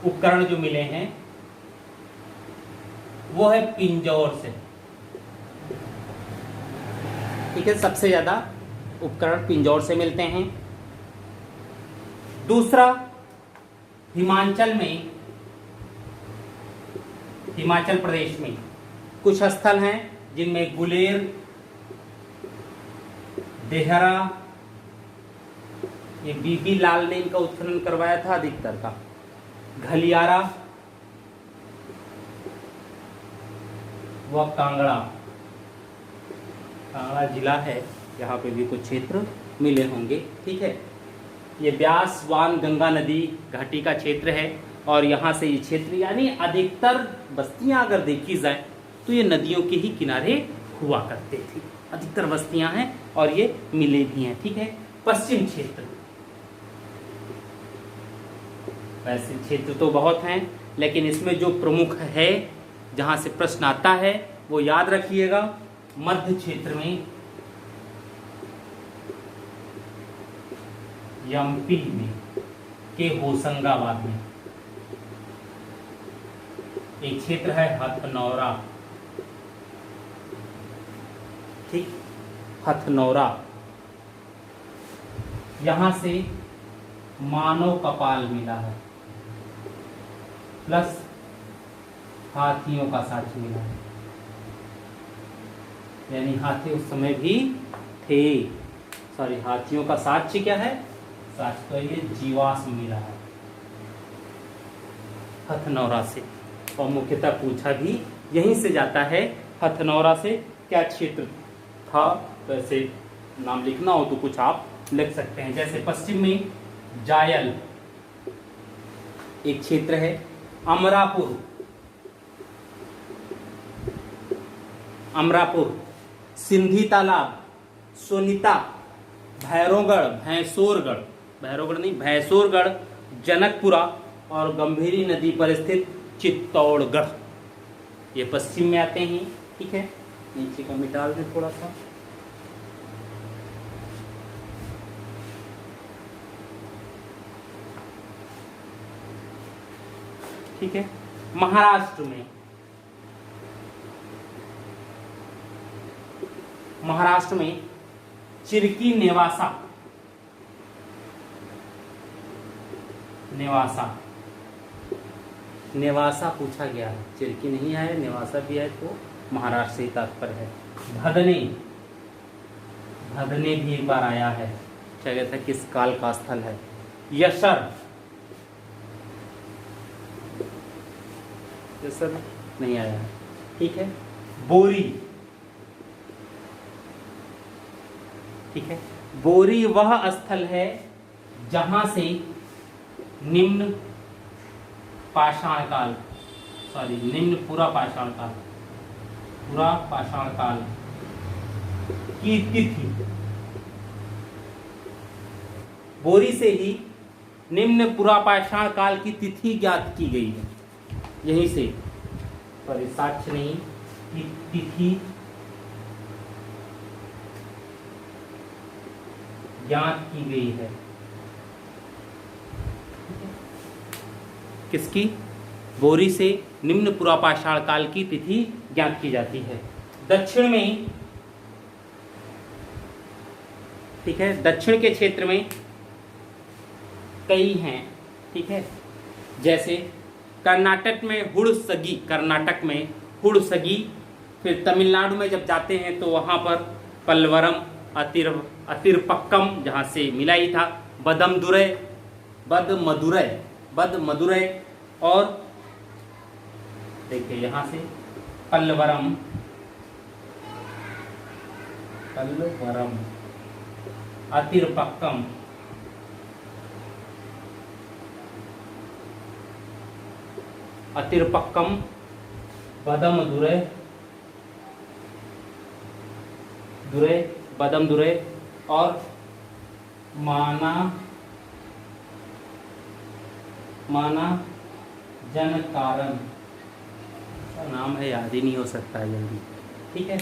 उपकरण जो मिले हैं वो है पिंजौर से, ठीक है। सबसे ज्यादा उपकरण पिंजौर से मिलते हैं। दूसरा हिमाचल प्रदेश में कुछ स्थल हैं जिनमें गुलेर, देहरा, ये बीबी लाल ने इनका उत्खनन करवाया था अधिकतर का, घलियारा व कांगड़ा जिला है, यहाँ पे भी कुछ क्षेत्र मिले होंगे, ठीक है। ये ब्यास वान गंगा नदी घाटी का क्षेत्र है, और यहाँ से ये क्षेत्र यानी अधिकतर बस्तियां अगर देखी जाए तो ये नदियों के ही किनारे हुआ करते थे, अधिकतर बस्तियां हैं और ये मिले भी हैं, ठीक है। पश्चिम क्षेत्र, वैसे क्षेत्र तो बहुत हैं, लेकिन इसमें जो प्रमुख है जहां से प्रश्न आता है वो याद रखिएगा, मध्य क्षेत्र में एमपी में के होशंगाबाद में एक क्षेत्र है हथनौरा, ठीक, हथनौरा, यहां से मानव कपाल मिला है प्लस हाथियों का साक्ष्य मिला है, यानी हाथी उस समय भी थे, सॉरी हाथियों का साक्ष्य क्या है, साक्ष्य तो ये जीवाश्म मिला है हथनौरा से, और मुख्यतः पूछा भी यहीं से जाता है, हथनौरा से क्या क्षेत्र था, वैसे नाम लिखना हो तो कुछ आप लिख सकते हैं। जैसे पश्चिम में जायल एक क्षेत्र है, अमरापुर, अमरापुर, सिंधी तालाब, सोनीता, भैरोगढ़, भैंसोरगढ़, भैरोगढ़ नहीं भैंसोरगढ़, जनकपुरा और गंभीरी नदी पर स्थित चित्तौड़गढ़, ये पश्चिम में आते हैं। ठीक है, नीचे का मिटा दें थोड़ा सा। ठीक है, महाराष्ट्र में, महाराष्ट्र में चिरकी नेवासा, नेवासा, नेवासा पूछा गया है, चिरकी नहीं आया, नेवासा भी है, तो महाराष्ट्र से ही तात्पर्य है। भदने, भदने भी एक बार आया है, क्या कहता है किस काल का स्थल है। यशर, यशर नहीं आया है। ठीक है, बोरी, ठीक है, बोरी वह स्थल है जहां से निम्न पाषाण काल, सॉरी निम्न पूरा पाषाण काल, पूरा पाषाण काल की तिथि, बोरी से ही निम्न पूरा पाषाण काल की तिथि ज्ञात की गई है, यहीं से, सॉरी साक्ष्य नहीं, की तिथि ज्ञात की गई है। किसकी? बोरी से निम्न पुरापाषाण काल की तिथि ज्ञात की जाती है। दक्षिण में, ठीक है, दक्षिण के क्षेत्र में कई हैं। ठीक है, जैसे कर्नाटक में हुड़सगी, कर्नाटक में हुड़सगी, फिर तमिलनाडु में जब जाते हैं तो वहां पर पल्वरम, अतिरपक्कम जहाँ से मिला ही था, बदमदुरै, बदमदुरै, बदमदुरै, और देखिए यहाँ से पल्वरम, पल्वरम, अतिरपक्कम, अतिरपक्कम, बदमदुरै, दुरै, बदमदुरै, और माना जनकारण, नाम है याद ही नहीं हो सकता है जल्दी। ठीक है,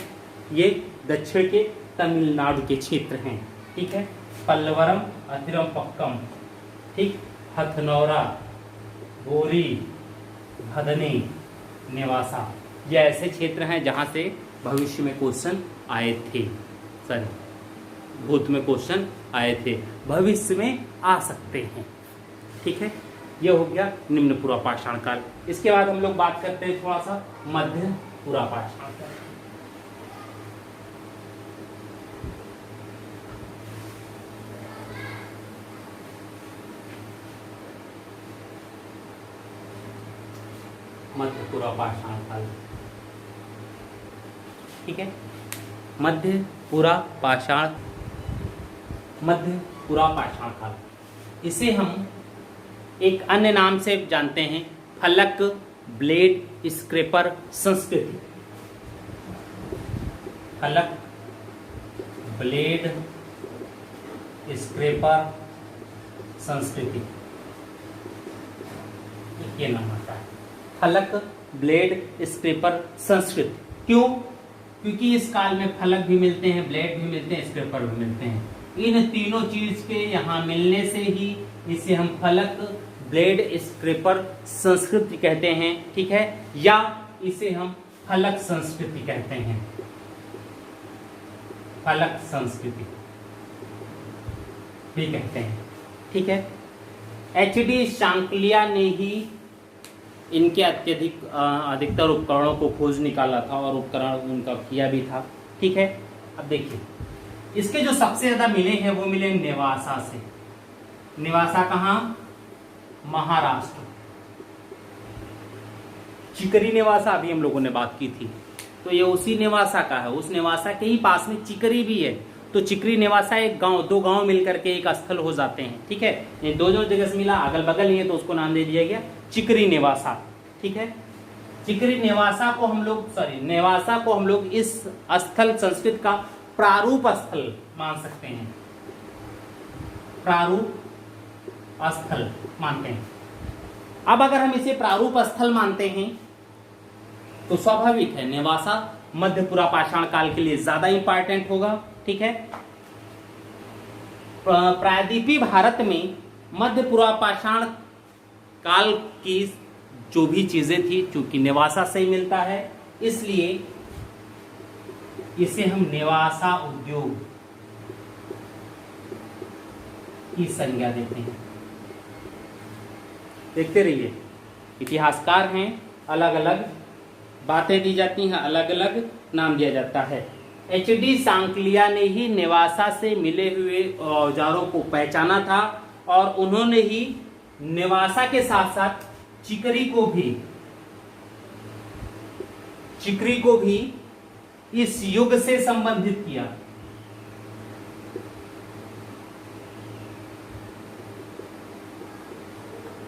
ये दक्षिण के तमिलनाडु के क्षेत्र हैं। ठीक है, पल्वरम, अतिरपक्कम, ठीक, हथनौरा, बोरी, भदनी, नेवासा, ये ऐसे क्षेत्र हैं जहां से भविष्य में क्वेश्चन आए थे, सॉरी भूत में क्वेश्चन आए थे, भविष्य में आ सकते हैं। ठीक है, ये हो गया निम्न पुरापाषाण काल। इसके बाद हम लोग बात करते हैं थोड़ा सा मध्य पुरापाषाण काल। मध्य पुरापाषाण काल, ठीक है, मध्य पुरापाषाण, मध्य पुरापाषाण काल, इसे हम एक अन्य नाम से जानते हैं, फलक ब्लेड स्क्रैपर संस्कृति, फलक ब्लेड स्क्रैपर संस्कृति, ये नाम आता है, फलक ब्लेड स्क्रैपर संस्कृति। क्यों? क्योंकि इस काल में फलक भी मिलते हैं, ब्लेड भी मिलते हैं, स्क्रैपर भी मिलते हैं। इन तीनों चीज के यहाँ मिलने से ही इसे हम फलक ब्लेड स्क्रैपर संस्कृति कहते हैं। ठीक है, या इसे हम फलक संस्कृति कहते हैं, फलक संस्कृति भी कहते हैं। ठीक है, एच.डी. शांकलिया ने ही इनके अधिकतर उपकरणों को खोज निकाला था और उपकरण उनका किया भी था। ठीक है, अब देखिए इसके जो सबसे ज्यादा मिले हैं वो मिले नेवासा से। नेवासा कहाँ? महाराष्ट्र। चिकरी नेवासा अभी हम लोगों ने बात की थी, तो ये उसी नेवासा का है। उस नेवासा के ही पास में चिकरी भी है, तो चिकरी नेवासा एक गांव, दो गांव मिलकर के एक स्थल हो जाते हैं, ठीक है। ये दो जो जगह से मिला अगल बगल ही है तो उसको नाम दे दिया गया चिकरी नेवासा, ठीक है। चिकरी नेवासा को हम लोग नेवासा को हम लोग इस स्थल संस्कृत का प्रारूप स्थल मान सकते हैं, प्रारूप स्थल मानते हैं। अब अगर हम इसे प्रारूप स्थल मानते हैं तो स्वाभाविक है नेवासा मध्य पुरापाषाण काल के लिए ज्यादा इंपॉर्टेंट होगा, ठीक है। प्रायद्वीपीय भारत में मध्य पुरापाषाण काल की जो भी चीजें थी चूंकि नेवासा से ही मिलता है, इसलिए इसे हम नेवासा उद्योग की संज्ञा देते हैं। देखते रहिए, इतिहासकार हैं, अलग अलग बातें दी जाती हैं, अलग अलग नाम दिया जाता है। एच.डी. सांकलिया ने ही नेवासा से मिले हुए औजारों को पहचाना था और उन्होंने ही नेवासा के साथ साथ चिकरी को भी इस युग से संबंधित किया।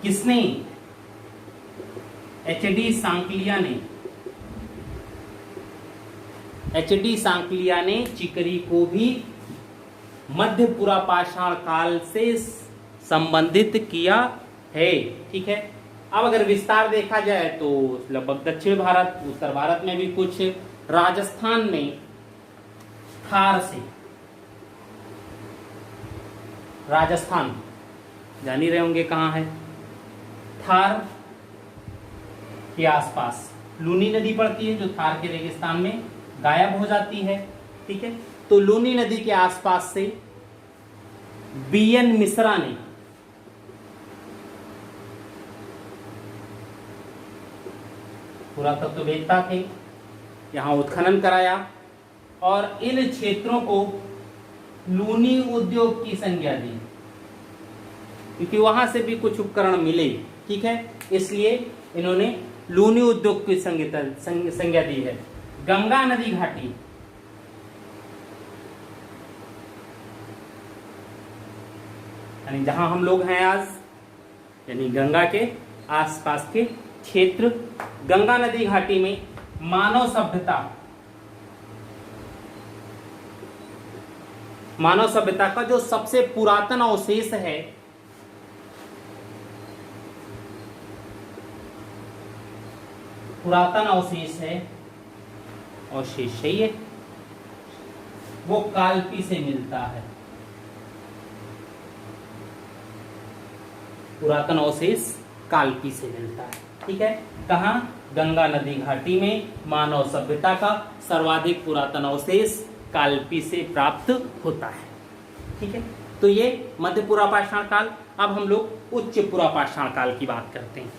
किसने? एच.डी. सांकलिया ने चिकरी को भी मध्य पुरापाषाण काल से संबंधित किया है, ठीक है। अब अगर विस्तार देखा जाए तो लगभग दक्षिण भारत, उत्तर भारत में भी कुछ, राजस्थान में थार से, राजस्थान जान ही रहे होंगे कहाँ है, थार के आसपास लूनी नदी पड़ती है जो थार के रेगिस्तान में गायब हो जाती है, ठीक है। तो लूनी नदी के आसपास से बी.एन. मिश्रा ने पुरातत्ववेत्ता थे, यहां उत्खनन कराया और इन क्षेत्रों को लूनी उद्योग की संज्ञा दी, क्योंकि वहां से भी कुछ उपकरण मिले, ठीक है, इसलिए इन्होंने लूनी उद्योग की संज्ञा दी है। गंगा नदी घाटी, यानी जहां हम लोग हैं आज, यानी गंगा के आसपास के क्षेत्र, गंगा नदी घाटी में मानव सभ्यता का जो सबसे पुरातन अवशेष है अवशेष है ये, वो कालपी से मिलता है। पुरातन अवशेष कालपी से मिलता है, ठीक है। कहाँ? गंगा नदी घाटी में मानव सभ्यता का सर्वाधिक पुरातन अवशेष कालपी से प्राप्त होता है, ठीक है। तो ये मध्य पुरापाषाण काल। अब हम लोग उच्च पुरापाषाण काल की बात करते हैं।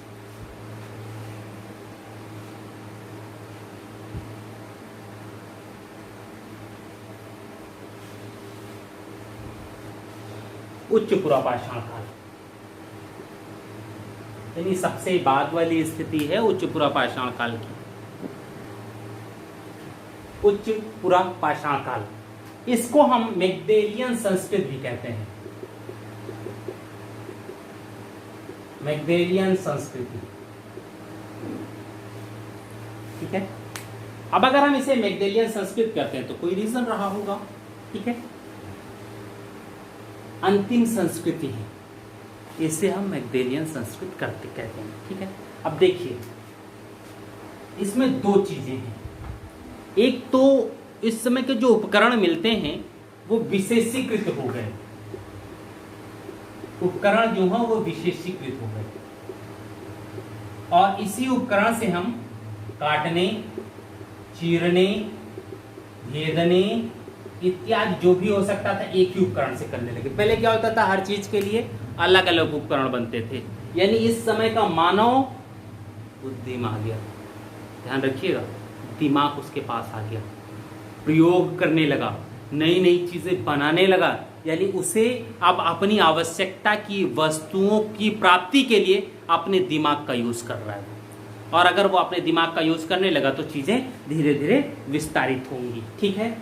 उच्च पुरापाषाण काल यानी सबसे बाद वाली स्थिति है उच्च पुरापाषाण काल की। उच्च पुरापाषाण काल, इसको हम मैग्डेलियन संस्कृत भी कहते हैं, मैग्डेलियन संस्कृति, ठीक है। अब अगर हम इसे मैग्डेलियन संस्कृत कहते हैं तो कोई रीजन रहा होगा, ठीक है। अंतिम संस्कृति है, इसे हम मैग्डेलियन संस्कृत कहते हैं, ठीक है। अब देखिए, इसमें दो चीजें हैं। एक तो इस समय के जो उपकरण मिलते हैं वो विशेषीकृत हो गए, उपकरण जो है वो विशेषीकृत हो गए, और इसी उपकरण से हम काटने, चीरने, भेदने इत्यादि जो भी हो सकता था एक ही उपकरण से करने लगे। पहले क्या होता था, हर चीज के लिए अलग अलग उपकरण बनते थे। यानी इस समय का मानव बुद्धिमान आ गया, ध्यान रखिएगा, दिमाग उसके पास आ गया, प्रयोग करने लगा, नई नई चीजें बनाने लगा। यानी उसे अब अपनी आवश्यकता की वस्तुओं की प्राप्ति के लिए अपने दिमाग का यूज कर रहा है, और अगर वो अपने दिमाग का यूज करने लगा तो चीजें धीरे धीरे विस्तारित होंगी, ठीक है।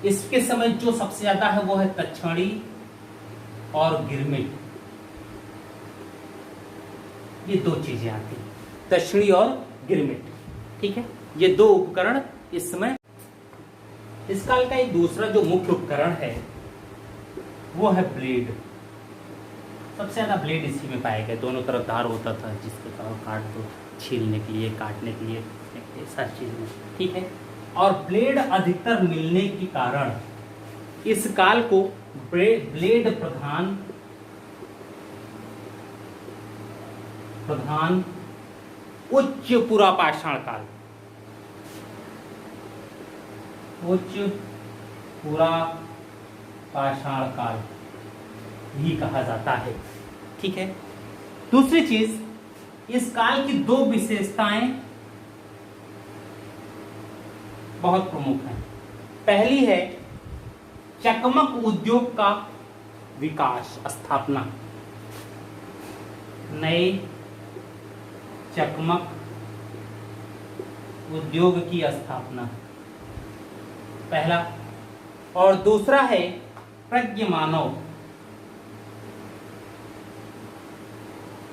इसके समय जो सबसे ज्यादा है वो है तक्षणी और गिरमिट। ये दो चीजें आती हैं, तक्षणी और गिरमिट। ठीक है, ये दो उपकरण इस समय। इस काल का एक दूसरा जो मुख्य उपकरण है वो है ब्लेड। सबसे ज्यादा ब्लेड इसी में पाए गए, दोनों तरफ धार होता था जिसके कारण काट दो, छीलने के लिए, काटने के लिए, सारी चीज में। ठीक है, और ब्लेड अधिकतर मिलने के कारण इस काल को ब्लेड प्रधान उच्च पुरापाषाण काल, उच्च पुरापाषाण काल भी कहा जाता है। ठीक है, दूसरी चीज, इस काल की दो विशेषताएं बहुत प्रमुख हैं। पहली है चकमक उद्योग का विकास, स्थापना, नए चकमक उद्योग की स्थापना, पहला। और दूसरा है प्रज्ञ मानव,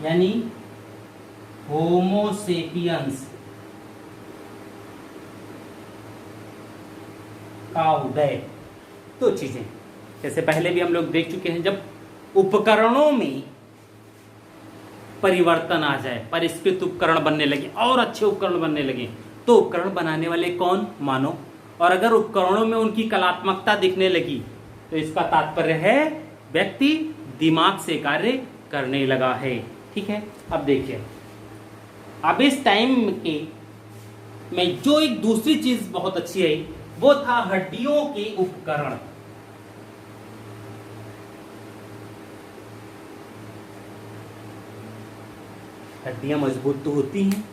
यानी होमोसेपियंस का उदय। दो चीजें, जैसे पहले भी हम लोग देख चुके हैं, जब उपकरणों में परिवर्तन आ जाए, परिष्कृत उपकरण बनने लगे और अच्छे उपकरण बनने लगे, तो उपकरण बनाने वाले कौन? मानव। और अगर उपकरणों में उनकी कलात्मकता दिखने लगी तो इसका तात्पर्य है व्यक्ति दिमाग से कार्य करने लगा है। ठीक है, अब देखिए, अब इस टाइम के में जो एक दूसरी चीज बहुत अच्छी है वो था हड्डियों के उपकरण। हड्डियां मजबूत तो होती हैं,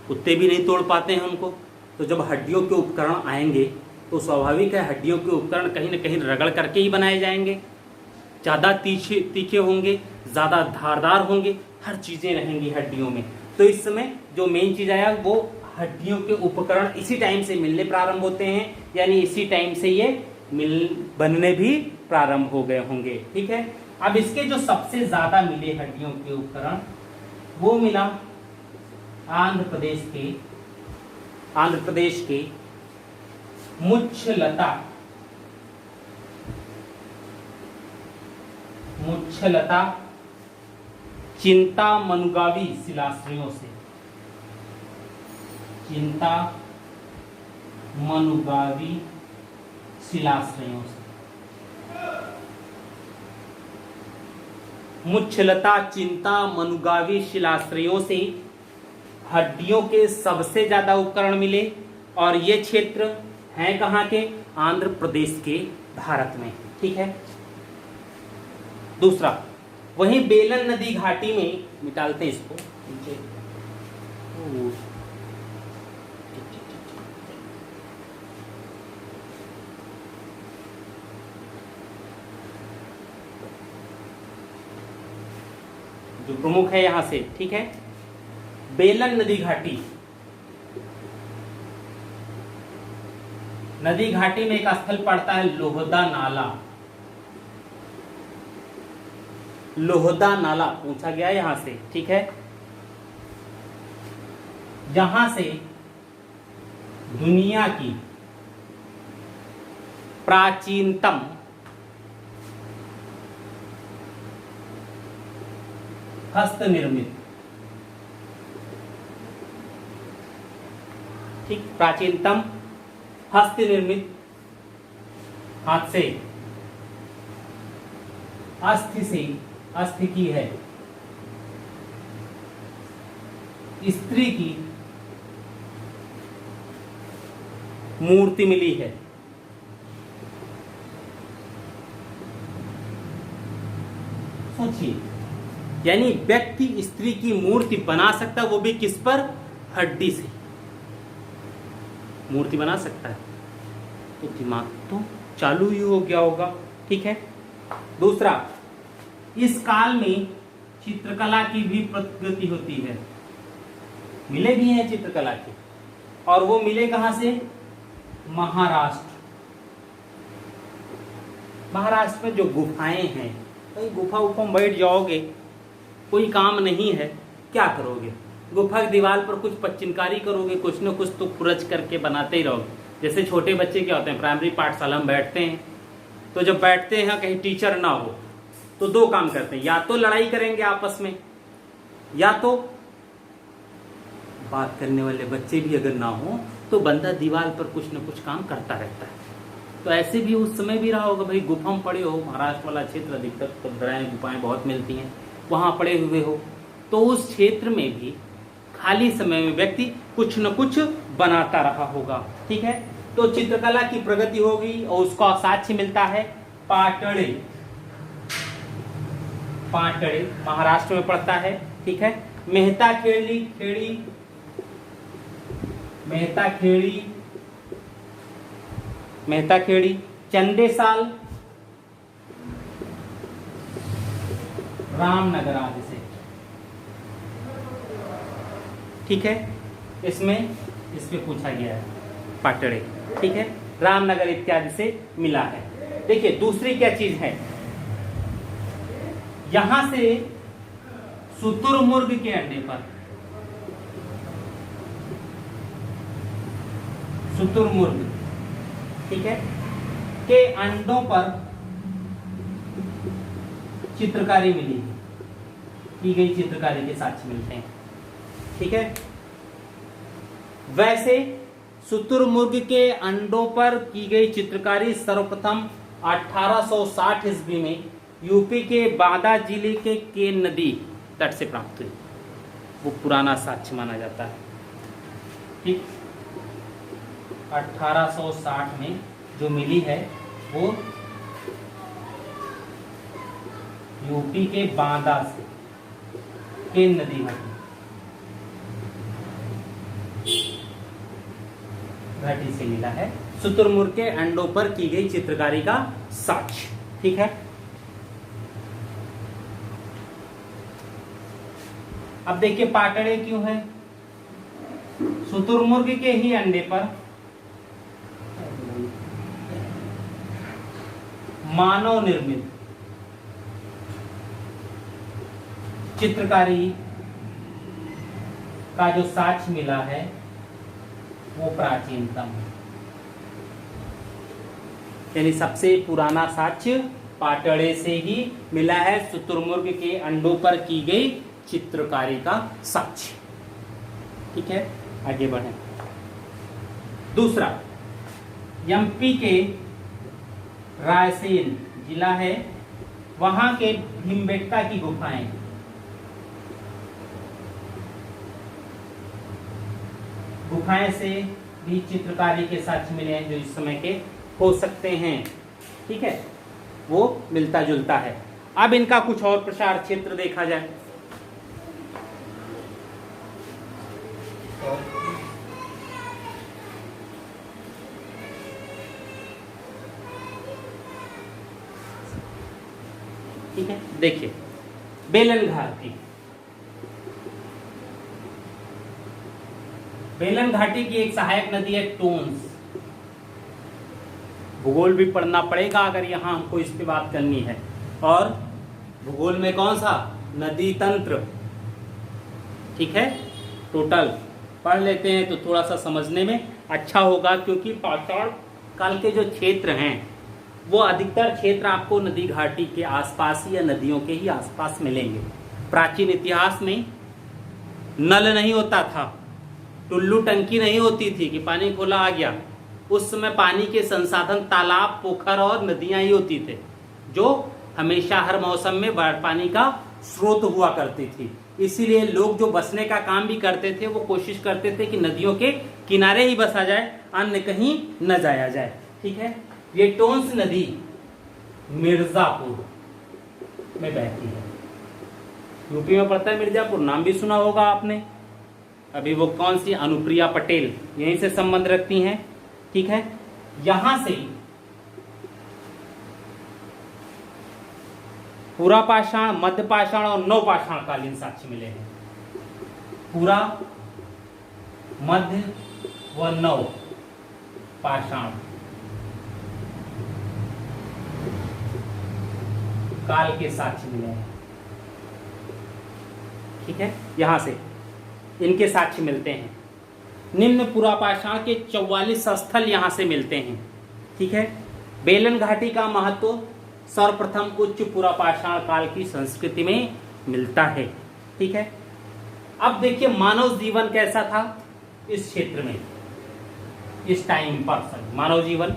कुत्ते भी नहीं तोड़ पाते हैं उनको, तो जब हड्डियों के उपकरण आएंगे तो स्वाभाविक है हड्डियों के उपकरण कहीं ना कहीं रगड़ करके ही बनाए जाएंगे, ज़्यादा तीखे होंगे, ज़्यादा धारदार होंगे, हर चीज़ें रहेंगी हड्डियों में। तो इस समय जो मेन चीज़ आया वो हड्डियों के उपकरण इसी टाइम से मिलने प्रारंभ होते हैं, यानी इसी टाइम से ये बनने भी प्रारंभ हो गए होंगे। ठीक है, अब इसके जो सबसे ज़्यादा मिले हड्डियों के उपकरण वो मिला आंध्र प्रदेश के मुच्छलता चिंतामनुगावी शिलाश्रयों से। चिंतामनुगावी शिलाश्रयों से, मुच्छलता चिंतामनुगावी शिलाश्रयों से हड्डियों के सबसे ज्यादा उपकरण मिले, और ये क्षेत्र हैं कहाँ के? आंध्र प्रदेश के, भारत में। ठीक है, दूसरा, वहीं बेलन नदी घाटी में, निकालते इसको नीचे, जो प्रमुख है यहां से। ठीक है, बेलन नदी घाटी, नदी घाटी में एक स्थल पड़ता है लोहदा नाला। लोहदा नाला पूछा गया यहां से। ठीक है, जहां से दुनिया की प्राचीनतम हस्तनिर्मित, ठीक, प्राचीनतम हस्तनिर्मित हाथ से अस्थि की है, स्त्री की मूर्ति मिली है। सोचिए, यानी व्यक्ति स्त्री की मूर्ति बना सकता है, वो भी किस पर? हड्डी से मूर्ति बना सकता है, तो दिमाग तो चालू ही हो गया होगा। ठीक है, दूसरा, इस काल में चित्रकला की भी प्रगति होती है। मिले भी हैं चित्रकला के, और वो मिले कहां से? महाराष्ट्र। महाराष्ट्र में जो गुफाएं हैं, कहीं गुफा उफा में बैठ जाओगे, कोई काम नहीं है, क्या करोगे? गुफा की दीवार पर कुछ पच्चीनकारी करोगे, कुछ न कुछ तो खुरच करके बनाते ही रहोगे। जैसे छोटे बच्चे क्या होते हैं, प्राइमरी पाठशाला में बैठते हैं, तो जब बैठते हैं कहीं टीचर ना हो तो दो काम करते हैं, या तो लड़ाई करेंगे आपस में, या तो बात करने वाले बच्चे भी अगर ना हो तो बंदा दीवार पर कुछ न कुछ काम करता रहता है। तो ऐसे भी उस समय भी रहा होगा, भाई गुफा में पड़े हो, महाराष्ट्र वाला क्षेत्र अधिकतर कब्राएं गुफाएं बहुत मिलती हैं, वहां पड़े हुए हो, तो उस क्षेत्र में भी खाली समय में व्यक्ति कुछ न कुछ बनाता रहा होगा। ठीक है, तो चित्रकला की प्रगति होगी और उसका साक्ष्य मिलता है पाटड़े। पाटड़े महाराष्ट्र में पड़ता है। ठीक है, मेहता खेड़ी, मेहता खेड़ी, चंदेसाल, रामनगर आदि से। ठीक है, इसमें इस पे पूछा गया है पाटड़े। ठीक है, रामनगर इत्यादि से मिला है। देखिए दूसरी क्या चीज है, यहां से शुतुरमुर्ग के अंडे पर, शुतुरमुर्ग, ठीक है, के अंडों पर चित्रकारी मिली, की गई चित्रकारी के साक्ष्य मिलते हैं। ठीक है, वैसे शुतुरमुर्ग के अंडों पर की गई चित्रकारी सर्वप्रथम 1860 ईस्वी में यूपी के बांदा जिले के नदी तट से प्राप्त हुई। वो पुराना साक्ष्य माना जाता है। ठीक, 1860 में जो मिली है वो यूपी के बांदा से के नदी घाटी से मिला है, शुतुरमुर्ग के अंडों पर की गई चित्रकारी का साक्ष्य। ठीक है, अब देखिए पाटड़े क्यों है, शुतुरमुर्ग के ही अंडे पर मानव निर्मित चित्रकारी का जो साक्ष्य मिला है वो प्राचीनतम है, यानी सबसे पुराना साक्ष्य पाटड़े से ही मिला है, शुतुरमुर्ग के अंडों पर की गई चित्रकारी का साक्ष्य। ठीक है, आगे बढ़ें। दूसरा, एमपी के रायसेन जिला है, वहां के भीमबेटका की गुफाएं, गुफाएं से भी चित्रकारी के साक्ष्य मिले हैं जो इस समय के हो सकते हैं। ठीक है, वो मिलता जुलता है। अब इनका कुछ और प्रसार क्षेत्र देखा जाए। ठीक है, देखिए बेलन घाटी, बेलन घाटी की एक सहायक नदी है टोन्स। भूगोल भी पढ़ना पड़ेगा अगर यहाँ हमको इस पे बात करनी है। और भूगोल में कौन सा, नदी तंत्र। ठीक है, टोटल पढ़ लेते हैं तो थोड़ा सा समझने में अच्छा होगा, क्योंकि पाषाण काल के जो क्षेत्र हैं वो अधिकतर क्षेत्र आपको नदी घाटी के आसपास या नदियों के ही आसपास मिलेंगे। प्राचीन इतिहास में नल नहीं होता था, टुल्लू टंकी नहीं होती थी कि पानी खोला आ गया। उस समय पानी के संसाधन तालाब, पोखर और नदियां ही होती थे, जो हमेशा हर मौसम में पानी का स्रोत हुआ करती थी। इसीलिए लोग जो बसने का काम भी करते थे वो कोशिश करते थे कि नदियों के किनारे ही बसा जाए, अन्य कहीं न जाया जाए। ठीक है, ये टोन्स नदी मिर्जापुर में बहती है, यूपी में पड़ता है मिर्जापुर, नाम भी सुना होगा आपने। अभी वो कौन सी, अनुप्रिया पटेल यहीं से संबंध रखती हैं। ठीक है, यहां से पूरा पाषाण, मध्य पाषाण और नव पाषाण कालीन साक्ष्य मिले हैं। पूरा, मध्य व नव पाषाण काल के साक्ष्य मिले हैं। ठीक है, यहां से इनके साक्ष्य मिलते हैं। निम्न पुरापाषाण के 44 स्थल यहां से मिलते हैं। ठीक है, बेलन घाटी का महत्व सर्वप्रथम उच्च पुरापाषाण काल की संस्कृति में मिलता है। ठीक है, अब देखिए मानव जीवन कैसा था इस क्षेत्र में, इस टाइम पर। मानव जीवन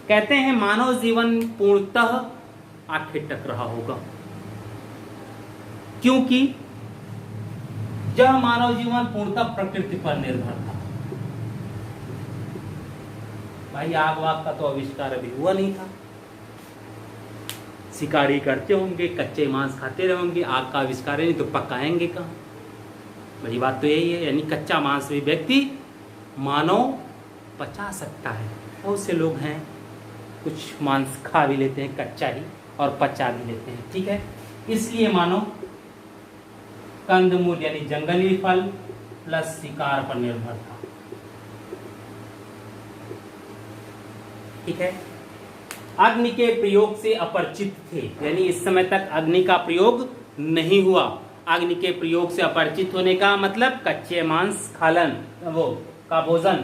कहते हैं मानव जीवन पूर्णतः आखिर तक रहा होगा, क्योंकि यह मानव जीवन पूर्णतः प्रकृति पर निर्भर था। भाई आग वाग का तो आविष्कार अभी हुआ नहीं था। शिकारी करते होंगे, कच्चे मांस खाते रहेंगे, आग का आविष्कार नहीं तो पकाएंगे कहाँ। बड़ी बात तो यही है, यानी कच्चा मांस भी व्यक्ति मानव पचा सकता है। बहुत से लोग हैं कुछ मांस खा भी लेते हैं कच्चा ही और पचा भी लेते हैं। ठीक है, इसलिए मानव कंदमूल यानी जंगली फल प्लस शिकार पर निर्भर था। ठीक है, अग्नि के प्रयोग से अपरिचित थे, यानी इस समय तक अग्नि का प्रयोग नहीं हुआ। अग्नि के प्रयोग से अपरिचित होने का मतलब कच्चे मांस खालन वो का भोजन,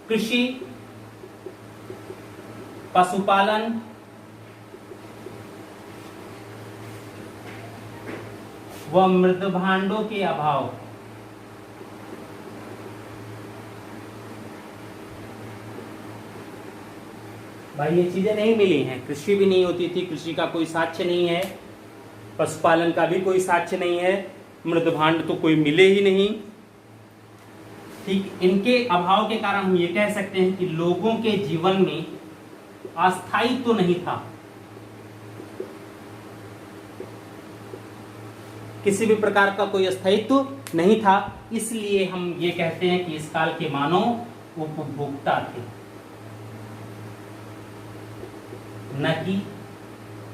कृषि, पशुपालन, व मृद भांडों के अभाव। भाई ये चीजें नहीं मिली हैं। कृषि भी नहीं होती थी, कृषि का कोई साक्ष्य नहीं है, पशुपालन का भी कोई साक्ष्य नहीं है, मृद भांड तो कोई मिले ही नहीं। ठीक, इनके अभाव के कारण हम ये कह सकते हैं कि लोगों के जीवन में अस्थायित्व तो नहीं था, किसी भी प्रकार का कोई अस्थायित्व नहीं था। इसलिए हम ये कहते हैं कि इस काल के मानव उपभोक्ता थे, न कि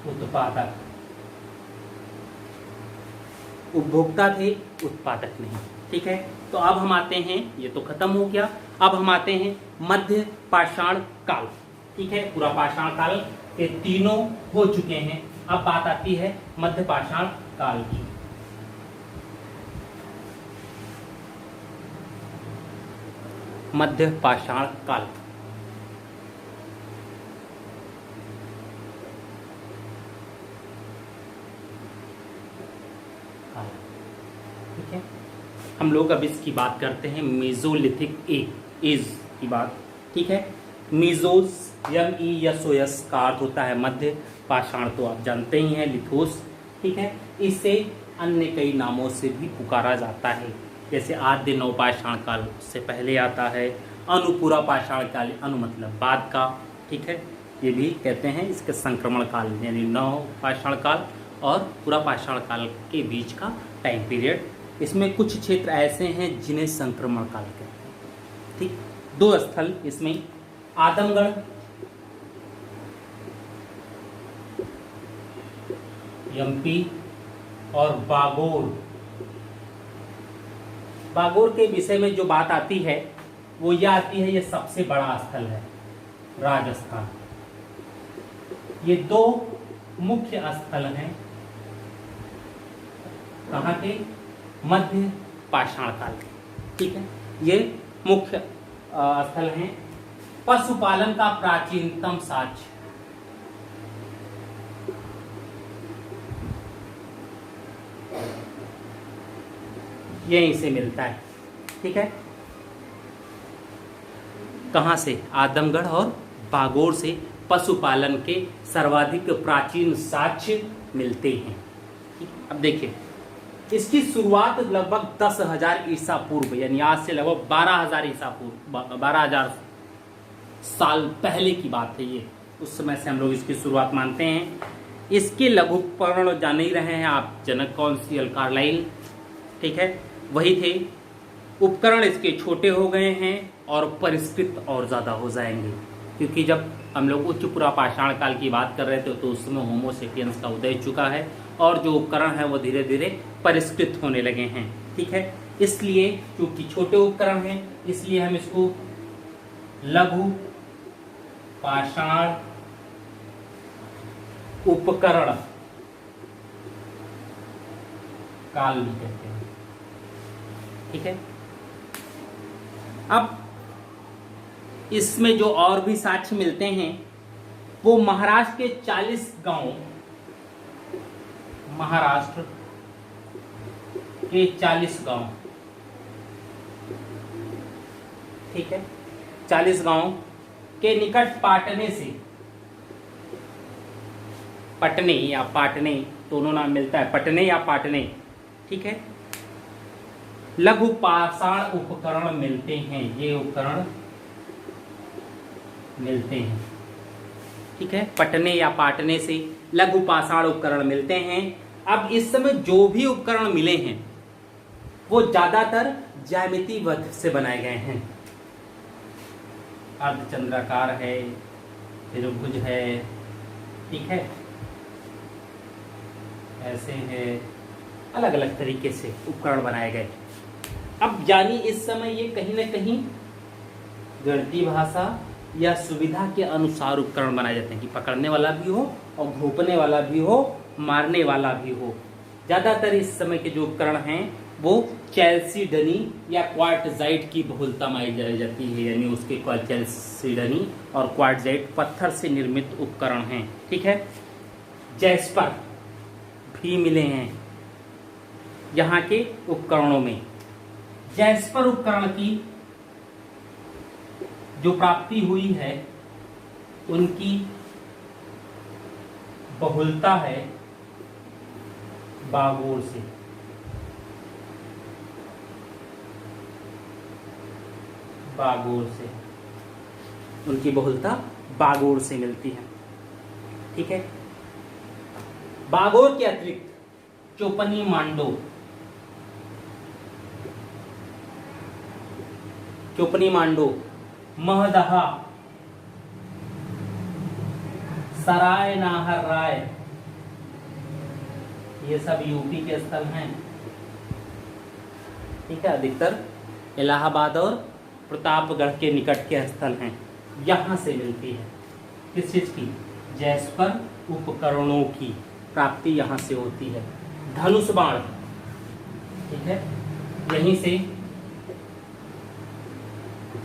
उत्पादक। उपभोक्ता थे, उत्पादक नहीं। ठीक है, तो अब हम आते हैं, ये तो खत्म हो गया, अब हम आते हैं मध्य पाषाण काल। ठीक है, पूरा पाषाण काल के तीनों हो चुके हैं। अब बात आती है मध्य पाषाण काल की। मध्य पाषाण काल ठीक है, हम लोग अब इसकी बात करते हैं मेसोलिथिक एज की बात। ठीक है, मीजोस MESOS का अर्थ होता है मध्य, पाषाण तो आप जानते ही हैं, लिथोस। ठीक है, इसे अन्य कई नामों से भी पुकारा जाता है, जैसे आद्य नवपाषाण काल से पहले आता है, अनुपुरा पाषाण काल, अनु मतलब बाद का। ठीक है, ये भी कहते हैं इसके संक्रमण काल, यानी नव पाषाण काल और पूरा पाषाण काल के बीच का टाइम पीरियड। इसमें कुछ क्षेत्र ऐसे हैं जिन्हें संक्रमण काल कहते हैं। ठीक, दो स्थल इसमें आदमगढ़ MP और बागोर। बागोर के विषय में जो बात आती है वो यह आती है, ये सबसे बड़ा स्थल है राजस्थान। ये दो मुख्य स्थल हैं कहाँ के, मध्य पाषाण काल के। ठीक है, ये मुख्य स्थल हैं। पशुपालन का प्राचीनतम साक्ष्य यहीं से मिलता है। ठीक है, कहाँ से, आदमगढ़ और बागोर से पशुपालन के सर्वाधिक प्राचीन साक्ष्य मिलते हैं। अब देखिए, इसकी शुरुआत लगभग 10,000 ईसा पूर्व, यानी आज से लगभग 12,000 ईसा पूर्व, 12,000 साल पहले की बात है ये। उस समय से हम लोग इसकी शुरुआत मानते हैं। इसके लघु उपकरण जान ही रहे हैं आप, जनक कौंसिल कार्लाइल। ठीक है, वही थे। उपकरण इसके छोटे हो गए हैं और परिष्कृत और ज़्यादा हो जाएंगे, क्योंकि जब हम लोग उच्च पुरा पाषाण काल की बात कर रहे थे तो उस समय होमोसेपियंस का उदय चुका है और जो उपकरण है वो धीरे धीरे परिष्कृत होने लगे हैं। ठीक है, इसलिए क्योंकि छोटे उपकरण हैं इसलिए हम इसको लघु पाषाण उपकरण काल भी कहते हैं। ठीक है, अब इसमें जो और भी साक्ष्य मिलते हैं वो महाराष्ट्र के 40 गांव, महाराष्ट्र के 40 गांव, ठीक है, 40 गांव के निकट पाटने से, पटने या पाटने दोनों नाम मिलता है, पटने या पाटने, ठीक है, लघु पाषाण उपकरण मिलते हैं, ये उपकरण मिलते हैं। ठीक है, पटने या पाटने से लघु पाषाण उपकरण मिलते हैं। अब इस समय जो भी उपकरण मिले हैं वो ज्यादातर ज्यामिति वध से बनाए गए हैं। अर्धचंद्राकार है, त्रिभुज है, ठीक है, ऐसे है, अलग अलग तरीके से उपकरण बनाए गए। अब यानी इस समय ये कहीं ना कहीं गणितीय भाषा या सुविधा के अनुसार उपकरण बनाए जाते हैं कि पकड़ने वाला भी हो और घोंपने वाला भी हो, मारने वाला भी हो। ज्यादातर इस समय के जो उपकरण हैं वो चैल्सीडनी या क्वार्टजाइट की बहुलता मानी जाती है, यानी उसके चैल्सीडनी और क्वार्टजाइट पत्थर से निर्मित उपकरण हैं। ठीक है, जैस्पर भी मिले हैं यहाँ के उपकरणों में। जैस्पर उपकरण की जो प्राप्ति हुई है उनकी बहुलता है बागोर से। बागोर से उनकी बहुलता बागोर से मिलती है। ठीक है, बागोर के अतिरिक्त चोपनी मांडो, चोपनी मांडो, महदहा, सराय नाहर राय, ये सब यूपी के स्थल हैं। ठीक है, अधिकतर इलाहाबाद और प्रतापगढ़ के निकट के स्थल हैं, यहां से मिलती है। किस चीज की? जैस्पर उपकरणों की प्राप्ति यहां से होती है। धनुष बाण, ठीक है, यहीं से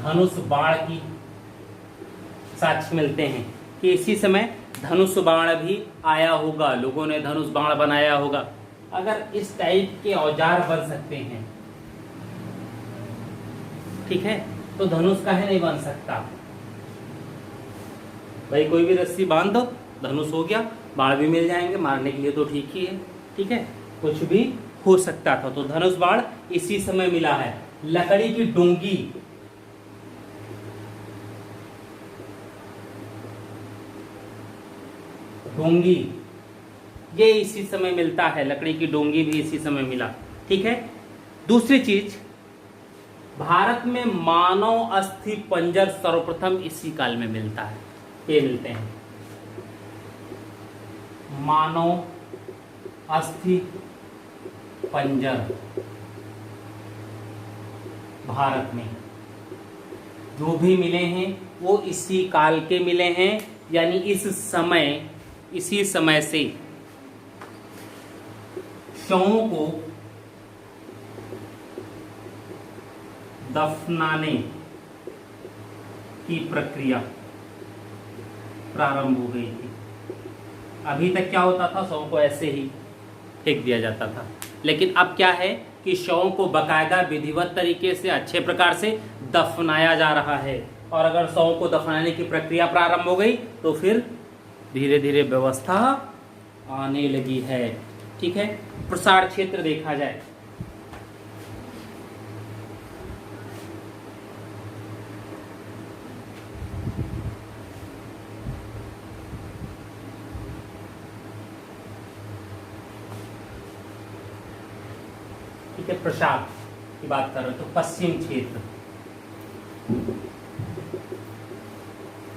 धनुष बाण की साक्ष्य मिलते हैं कि इसी समय धनुष बाण भी आया होगा, लोगों ने धनुष बाण बनाया होगा। अगर इस टाइप के औजार बन सकते हैं, ठीक है, तो धनुष काहे नहीं बन सकता? भाई कोई भी रस्सी बांध दो, धनुष हो गया, बाण भी मिल जाएंगे, मारने के लिए तो ठीक ही है। ठीक है, कुछ भी हो सकता था, तो धनुष बाण इसी समय मिला है। लकड़ी की डोंगी, डोंगी ये इसी समय मिलता है, लकड़ी की डोंगी भी इसी समय मिला। ठीक है, दूसरी चीज, भारत में मानव अस्थि पंजर सर्वप्रथम इसी काल में मिलता है। ये मिलते हैं मानव अस्थि पंजर भारत में जो भी मिले हैं वो इसी काल के मिले हैं, यानी इसी समय से शवों को दफनाने की प्रक्रिया प्रारंभ हो गई थी। अभी तक क्या होता था, शवों को ऐसे ही फेंक दिया जाता था, लेकिन अब क्या है कि शवों को बकायदा विधिवत तरीके से अच्छे प्रकार से दफनाया जा रहा है। और अगर शवों को दफनाने की प्रक्रिया प्रारंभ हो गई तो फिर धीरे धीरे व्यवस्था आने लगी है। ठीक है, प्रसार क्षेत्र देखा जाए, ठीक है, प्रसार की बात कर रहे हैं तो पश्चिम क्षेत्र,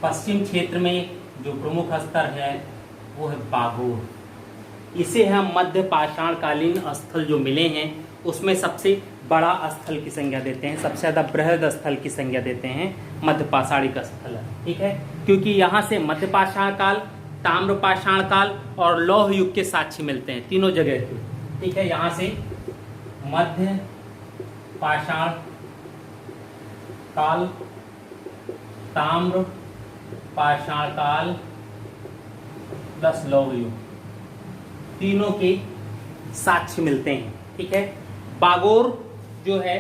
पश्चिम क्षेत्र में जो प्रमुख स्तर है वो है बागोर। इसे हम मध्य पाषाण कालीन स्थल जो मिले हैं उसमें सबसे बड़ा स्थल की संज्ञा देते हैं, सबसे ज्यादा बृहद स्थल की संज्ञा देते हैं मध्य पाषाणिक स्थल। ठीक है, क्योंकि यहाँ से मध्य पाषाण काल, ताम्र पाषाण काल और लौह युग के साक्ष्य मिलते हैं तीनों जगह के। ठीक है, यहाँ से मध्य पाषाण काल, ताम्र पाषाण काल प्लस लौह युग, तीनों के साक्ष्य मिलते हैं। ठीक है। बागोर जो है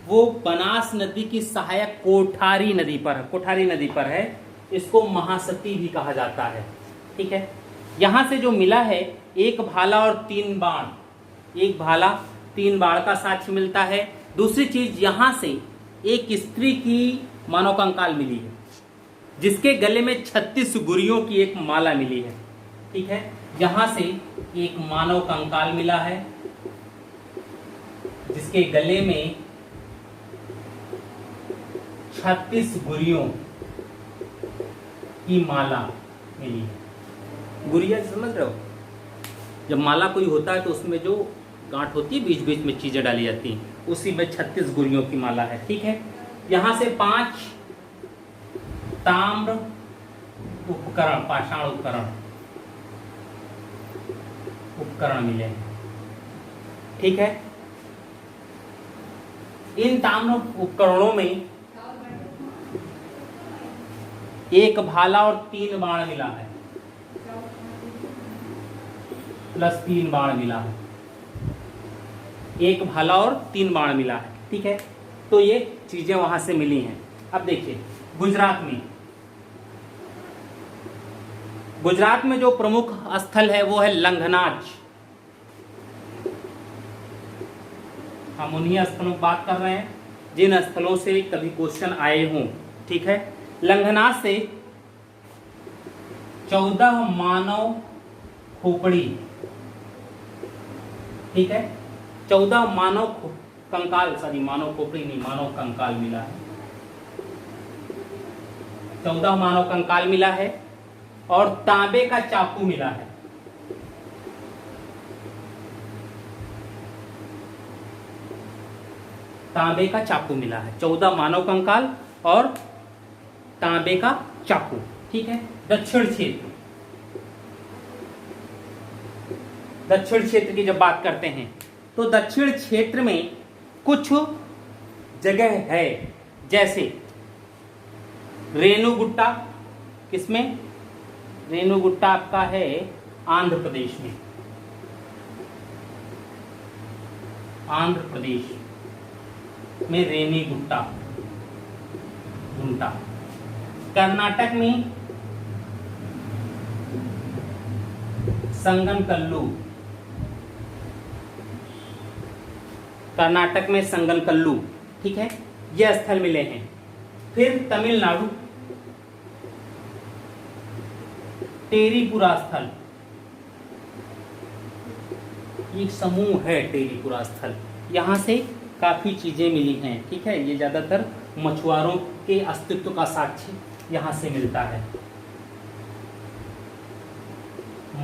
वो बनास नदी की सहायक कोठारी नदी पर है। इसको महासती भी कहा जाता है। ठीक है। यहां से जो मिला है एक भाला और 3 बाण, एक भाला 3 बाण का साक्ष्य मिलता है। दूसरी चीज, यहां से एक स्त्री की मानव कंकाल मिली है जिसके गले में 36 गुरियों की एक माला मिली है। ठीक है। यहां से एक मानव कंकाल मिला है जिसके गले में 36 गुरियों की माला मिली है। गुरिया समझ रहे हो? जब माला कोई होता है तो उसमें जो गांठ होती है बीच बीच में चीजें डाली जाती हैं, उसी में 36 गुरियों की माला है। ठीक है। यहां से 5 ताम्र उपकरण, पाषाण उपकरण मिले हैं। ठीक है। इन ताम्र उपकरणों में एक भाला और 3 बाण मिला है, प्लस 3 बाण मिला है। एक भाला और 3 बाण मिला है। ठीक है। तो ये चीजें वहां से मिली हैं। अब देखिए गुजरात में जो प्रमुख स्थल है वो है लंघनाज। हम उन्हीं स्थलों की बात कर रहे हैं जिन स्थलों से कभी क्वेश्चन आए हों। ठीक है। लंघनाज से 14 मानव खोपड़ी, ठीक है, 14 मानव कंकाल, मानव खोपड़ी नहीं, मानव कंकाल मिला है। 14 मानव कंकाल मिला है और तांबे का चाकू मिला है। तांबे का चाकू मिला है। 14 मानव कंकाल और तांबे का चाकू। ठीक है। दक्षिण क्षेत्र की जब बात करते हैं तो दक्षिण क्षेत्र में कुछ जगह है, जैसे रेणुगुट्टा। किसमें? रेणुगुट्टा आपका है आंध्र प्रदेश में। आंध्र प्रदेश में रेणुगुट्टा। कर्नाटक में संगनकल्लू। कर्नाटक में संगनकल्लू। ठीक है। यह स्थल मिले हैं। फिर तमिलनाडु टेरीपुरा स्थल, एक समूह है टेरीपुरा स्थल। यहां से काफी चीजें मिली हैं। ठीक है। ये ज्यादातर मछुआरों के अस्तित्व का साक्ष्य यहां से मिलता है।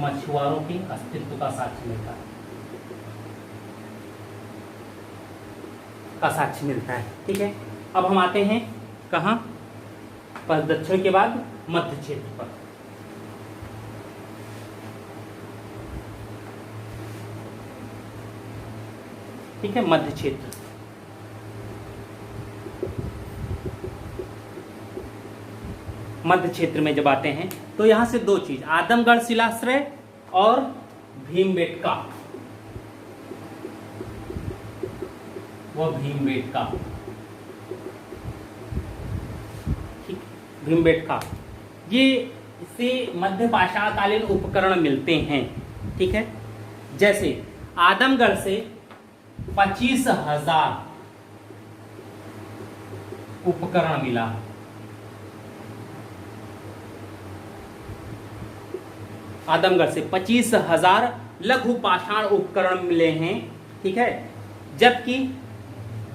मछुआरों के अस्तित्व का साक्ष्य मिलता है। ठीक है। अब हम आते हैं कहां पर? दक्षिण के बाद मध्य क्षेत्र पर। ठीक है। मध्य क्षेत्र, मध्य क्षेत्र में जब आते हैं तो यहां से 2 चीज, आदमगढ़ शिलाश्रय और भीमबेटका। ठीक, भीमबेटका, ये इससे मध्य पाषाणकालीन उपकरण मिलते हैं। ठीक है। जैसे आदमगढ़ से 25,000 उपकरण मिला। आदमगढ़ से 25,000 लघु पाषाण उपकरण मिले हैं। ठीक है। जबकि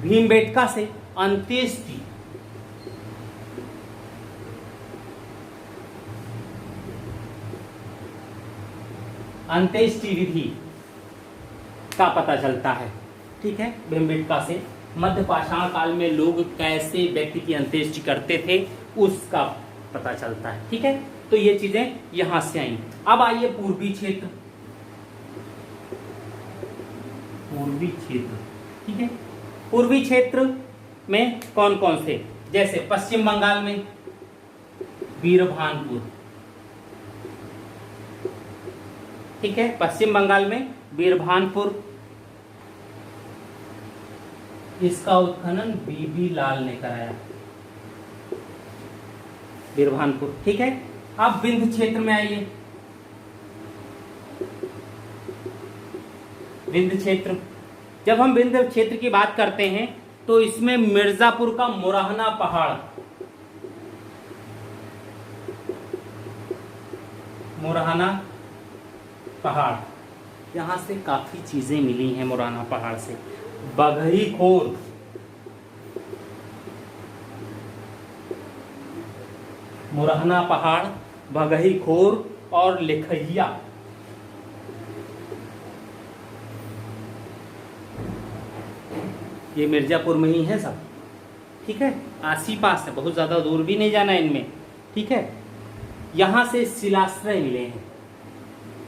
भीमबेटका से अंत्येष्टि विधि का पता चलता है। ठीक है। भीमबेटका से मध्य पाषाण काल में लोग कैसे व्यक्ति की अंत्येष्टि करते थे उसका पता चलता है। ठीक है। तो ये चीजें यहां से आई। अब आइए पूर्वी क्षेत्र। पूर्वी क्षेत्र, ठीक है। पूर्वी क्षेत्र में कौन कौन से, जैसे पश्चिम बंगाल में वीरभानपुर, ठीक है, पश्चिम बंगाल में वीरभानपुर, इसका उत्खनन बीबी लाल ने कराया, वीरभानपुर, ठीक है। अब विंध्य क्षेत्र में आइए, विंध्य क्षेत्र, जब हम विंध्य क्षेत्र की बात करते हैं तो इसमें मिर्जापुर का मुराहना पहाड़, मुराहना पहाड़, यहां से काफी चीजें मिली हैं मुराहना पहाड़ से। बघई खोर, मुराहना पहाड़, बघई खोर और लिखैया, ये मिर्जापुर में ही है सब, ठीक है, आस ही पास है, बहुत ज्यादा दूर भी नहीं जाना इनमें, ठीक है। यहां से शिलाश्रय मिले हैं,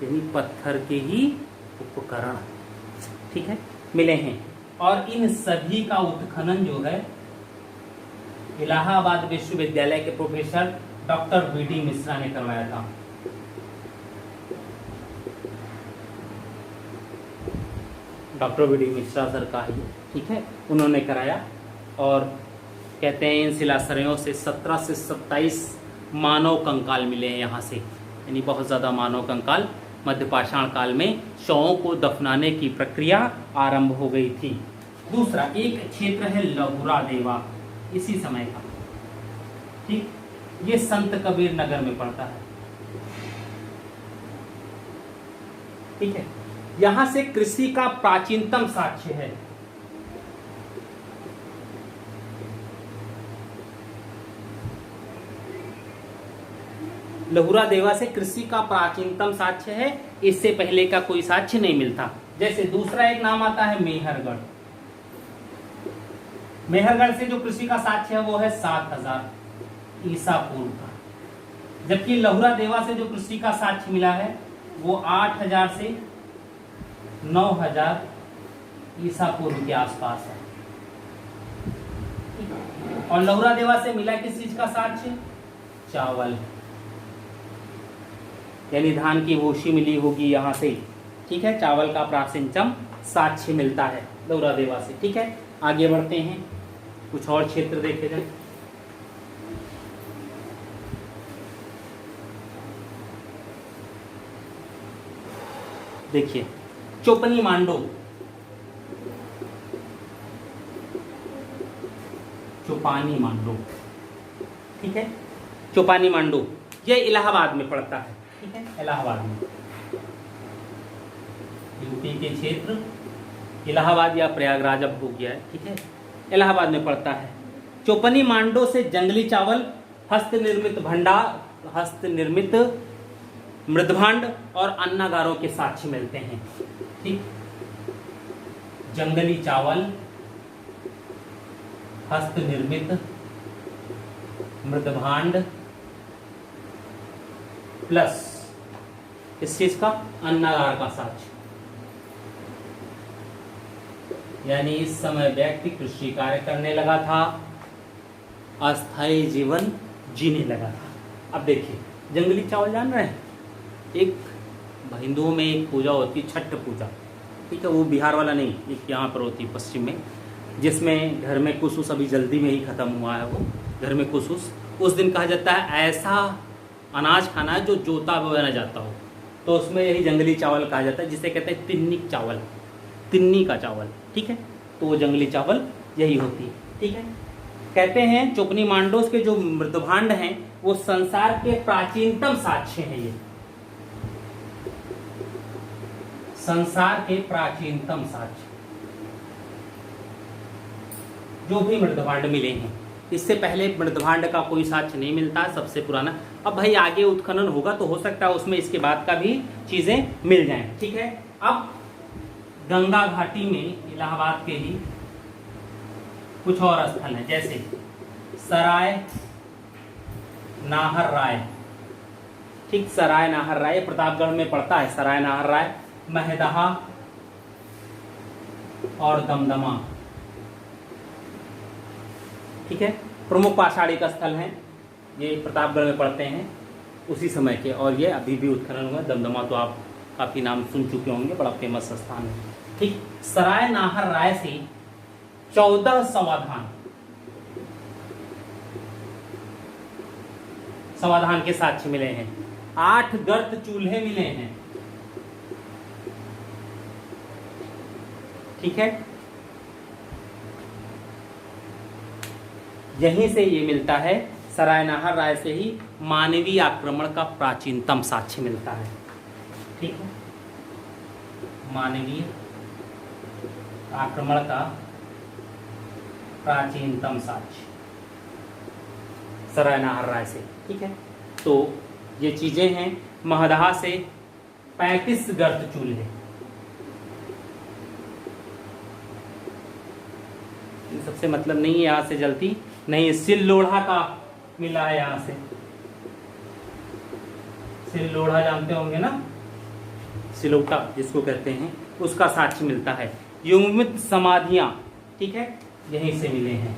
यानी पत्थर के ही उपकरण, ठीक है, मिले हैं। और इन सभी का उत्खनन जो है इलाहाबाद विश्वविद्यालय के प्रोफेसर डॉक्टर वीडी मिश्रा ने करवाया था। डॉक्टर वीडी मिश्रा सर का ही, ठीक है, उन्होंने कराया। और कहते हैं इन शिलाश्रयों से 17 से 27 मानव कंकाल मिले हैं यहाँ से, यानी बहुत ज़्यादा मानव कंकाल। मध्यपाषाण काल में शवों को दफनाने की प्रक्रिया आरंभ हो गई थी। दूसरा एक क्षेत्र है लहुरा देवा, इसी समय का, ठीक, ये संत कबीर नगर में पड़ता है, ठीक है। यहां से कृषि का प्राचीनतम साक्ष्य है। लहुरा देवा से कृषि का प्राचीनतम साक्ष्य है, इससे पहले का कोई साक्ष्य नहीं मिलता। जैसे दूसरा एक नाम आता है मेहरगढ़, मेहरगढ़ से जो कृषि का साक्ष्य है वो है 7000 ईसा पूर्व का, जबकि लहुरा देवा से जो कृषि का साक्ष्य मिला है वो 8000 से 9000 ईसा पूर्व के आसपास है। और लहुरा देवा से मिला किस चीज का साक्ष्य? चावल, यानी धान की भूसी मिली होगी यहां से, ठीक है। चावल का प्राचीनतम साक्ष्य मिलता है लहुरा देवा से, ठीक है। आगे बढ़ते हैं, कुछ और क्षेत्र देखे जाए। देखिए चोपनी मांडो, चौपानी मांडो, ठीक है, चौपानी मांडो, ये इलाहाबाद में पड़ता है, ठीक है, इलाहाबाद में, यूपी के क्षेत्र इलाहाबाद या प्रयागराज अब हो गया है, ठीक है, इलाहाबाद में पड़ता है। चौपनी मांडो से जंगली चावल, हस्तनिर्मित भंडार, हस्तनिर्मित मृदभांड और अन्नागारों के साक्ष्य मिलते हैं, ठीक। जंगली चावल, हस्तनिर्मित मृदभांड प्लस इस चीज का अन्नागार का साक्ष्य, यानी इस समय व्यक्ति कृषि कार्य करने लगा था, अस्थायी जीवन जीने लगा था। अब देखिए जंगली चावल जान रहे हैं, एक हिंदुओं में एक पूजा होती है छठ पूजा, ठीक है, वो बिहार वाला नहीं, एक यहाँ पर होती है पश्चिम में, जिसमें घर में कुसुस अभी जल्दी में ही खत्म हुआ है, वो घर में कुसुस उस दिन कहा जाता है ऐसा अनाज खाना है जो जोता बना जाता हो, तो उसमें यही जंगली चावल कहा जाता है, जिसे कहते हैं तिन्नी चावल, तिन्नी का चावल, ठीक है, तो वो जंगली चावल यही होती है, ठीक है। कहते हैं चौपनी मांडोस के जो मृदभांड हैं वो संसार के प्राचीनतम साक्ष्य हैं, ये संसार के प्राचीनतम साक्ष्य जो भी मृदभांड मिले हैं, इससे पहले मृदभांड का कोई साक्ष्य नहीं मिलता, सबसे पुराना। अब भाई आगे उत्खनन होगा तो हो सकता है उसमें इसके बाद का भी चीजें मिल जाएं, ठीक है। अब गंगा घाटी में इलाहाबाद के ही कुछ और स्थल हैं, जैसे सराय नाहर राय, ठीक, सराय नाहर राय प्रतापगढ़ में पड़ता है, सराय नाहर राय, महदहा और दमदमा, ठीक है, प्रमुख पाषाणिक स्थल हैं। ये प्रतापगढ़ में पड़ते हैं उसी समय के, और ये अभी भी उत्खनन हुआ। दमदमा तो आप काफी नाम सुन चुके होंगे, बड़ा फेमस स्थान है। ठीक, सराय नाहर राय से 14 समाधान के साक्ष्य मिले हैं। 8 गर्त चूल्हे मिले हैं, ठीक है। यहीं से ये मिलता है, सरायनाहर राय से ही मानवीय आक्रमण का प्राचीनतम साक्ष्य मिलता है, ठीक है। मानवीय आक्रमण का प्राचीनतम साक्ष्य सरायनाहर राय से, ठीक है। तो ये चीजें हैं। महदहा से 35 गर्त चूल्हे, इन सबसे मतलब नहीं है, यहां से जलती नहीं। सिल लोढ़ा का मिला है यहां से, सिल लोढ़ा जानते होंगे ना, सिलौटा जिसको कहते हैं, उसका साक्ष्य मिलता है। युग्मित समाधियां, ठीक है, यहीं से मिले हैं।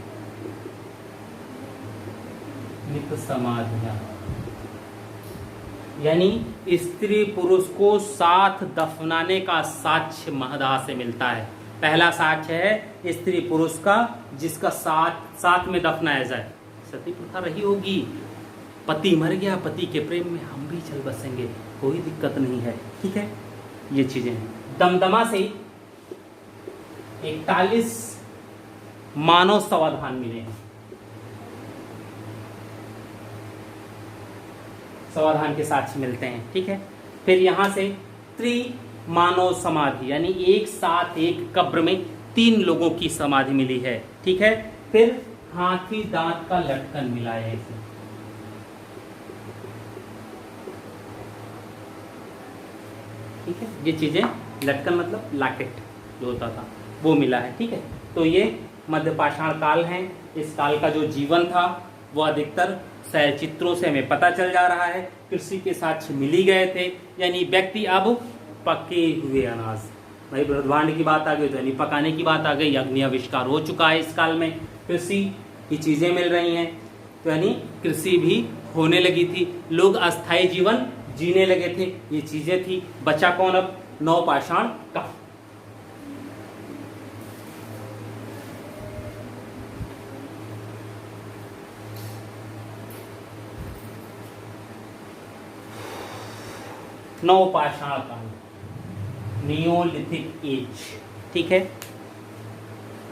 मित समाधियां यानी स्त्री पुरुष को साथ दफनाने का साक्ष्य महदहा से मिलता है। पहला साक्ष्य है स्त्री पुरुष का, जिसका साथ में दफनाया जाए। सती प्रथा रही होगी, पति मर गया, पति के प्रेम में हम भी चल बसेंगे, कोई दिक्कत नहीं है, ठीक है। ये चीजें हैं। दमदमा से 41 मानव समाधान मिले हैं, समाधान के साक्ष्य मिलते हैं, ठीक है। फिर यहां से मानव समाधि यानी एक साथ एक कब्र में 3 लोगों की समाधि मिली है, ठीक है। फिर हाथी दांत का लटकन मिला है इसे, ठीक है। ये चीजें, लटकन मतलब लॉकेट जो होता था वो मिला है, ठीक है। तो ये मध्य पाषाण काल है। इस काल का जो जीवन था वो अधिकतर शैलचित्रों से हमें पता चल जा रहा है। कृषि के साक्ष्य मिल ही गए थे, यानी व्यक्ति अब पके हुए अनाज, भाई ब्रह्मांड की बात आ गई तो यानी पकाने की बात आ गई। अग्नि आविष्कार हो चुका है इस काल में, कृषि की चीजें मिल रही हैं, तो यानी कृषि भी होने लगी थी, लोग अस्थायी जीवन जीने लगे थे। ये चीजें थी। बचा कौन अब? नवपाषाण काल। नवपाषाण काल, नियोलिथिक एज, ठीक है।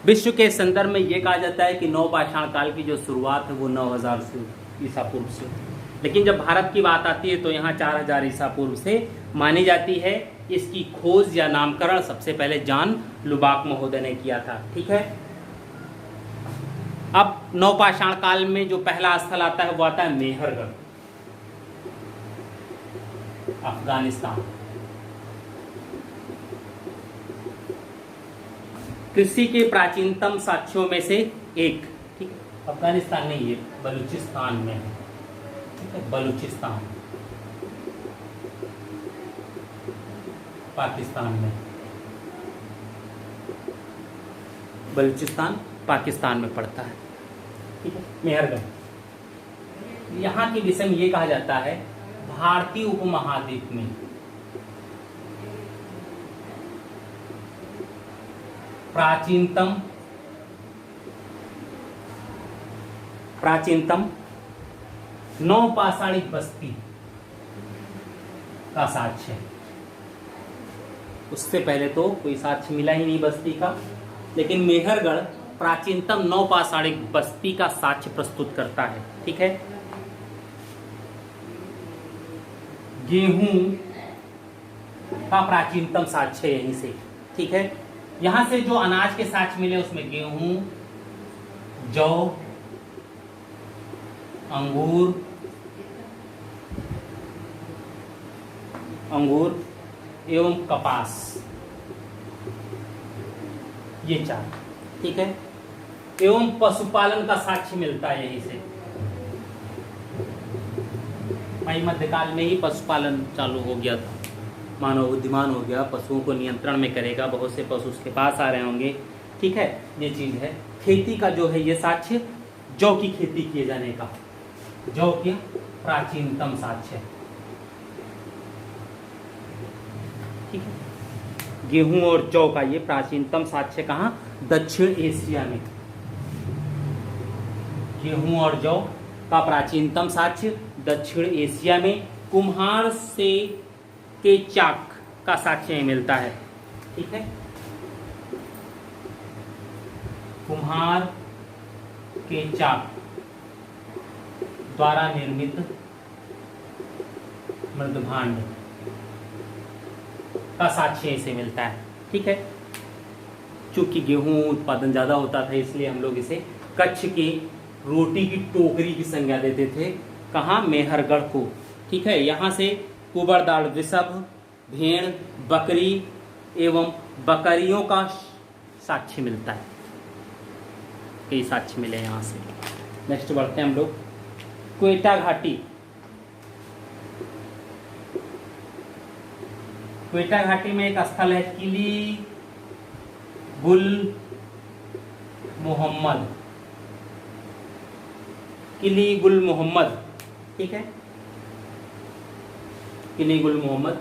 विश्व के संदर्भ में यह कहा जाता है कि नवपाषाण काल की जो शुरुआत है वो 9000 से ईसा पूर्व से, लेकिन जब भारत की बात आती है तो यहाँ 4000 ईसा पूर्व से मानी जाती है। इसकी खोज या नामकरण सबसे पहले जॉन लुबाक महोदय ने किया था, ठीक है। अब नवपाषाण काल में जो पहला स्थल आता है वो आता है मेहरगढ़, अफगानिस्तान। कृषि के प्राचीनतम साक्ष्यों में से एक, ठीक है। अफगानिस्तान नहीं, ये बलूचिस्तान में है, ठीक है। बलूचिस्तान पाकिस्तान में, बलूचिस्तान पाकिस्तान में पड़ता है, ठीक है। मेहरगढ़, यहाँ के विषय में ये कहा जाता है भारतीय उपमहाद्वीप में प्राचीनतम नवपाषाणिक बस्ती का साक्ष्य है। उससे पहले तो कोई साक्ष्य मिला ही नहीं बस्ती का, लेकिन मेहरगढ़ प्राचीनतम नवपाषाणिक बस्ती का साक्ष्य प्रस्तुत करता है, ठीक है। गेहूं का प्राचीनतम साक्ष्य यहीं से, ठीक है। यहां से जो अनाज के साक्ष्य मिले उसमें गेहूं, जौ, अंगूर एवं कपास, ये 4, ठीक है। एवं पशुपालन का साक्ष्य मिलता है यहीं से। भाई मध्यकाल में ही पशुपालन चालू हो गया था, मानव बुद्धिमान हो गया, पशुओं को नियंत्रण में करेगा, बहुत से पशु उसके पास आ रहे होंगे, ठीक है, ये चीज है। खेती का जो है ये साक्ष्य जौ की खेती किए जाने का, जौ की प्राचीनतम साक्ष्य, ठीक है। गेहूं और जौ का ये प्राचीनतम साक्ष्य कहाँ? दक्षिण एशिया में। गेहूं और जौ का प्राचीनतम साक्ष्य दक्षिण एशिया में। कुम्हार से के चाक का साक्ष्य मिलता है, ठीक है। कुम्हार के चाक द्वारा निर्मित मृदभांड का साक्ष्य इसे मिलता है, ठीक है। चूंकि गेहूं उत्पादन ज्यादा होता था इसलिए हम लोग इसे कच्छ के रोटी की टोकरी की संज्ञा देते थे। कहाँ? मेहरगढ़ को, ठीक है। यहाँ से कुबरदाड़, वृषभ, भेड़, बकरी एवं बकरियों का साक्ष्य मिलता है, कई साक्ष्य मिले यहाँ से। नेक्स्ट बढ़ते हैं हम लोग। क्वेटा घाटी। क्वेटा घाटी में एक स्थल है किली गुल मोहम्मद, किली गुल मोहम्मद, ठीक है। किली गुल मोहम्मद,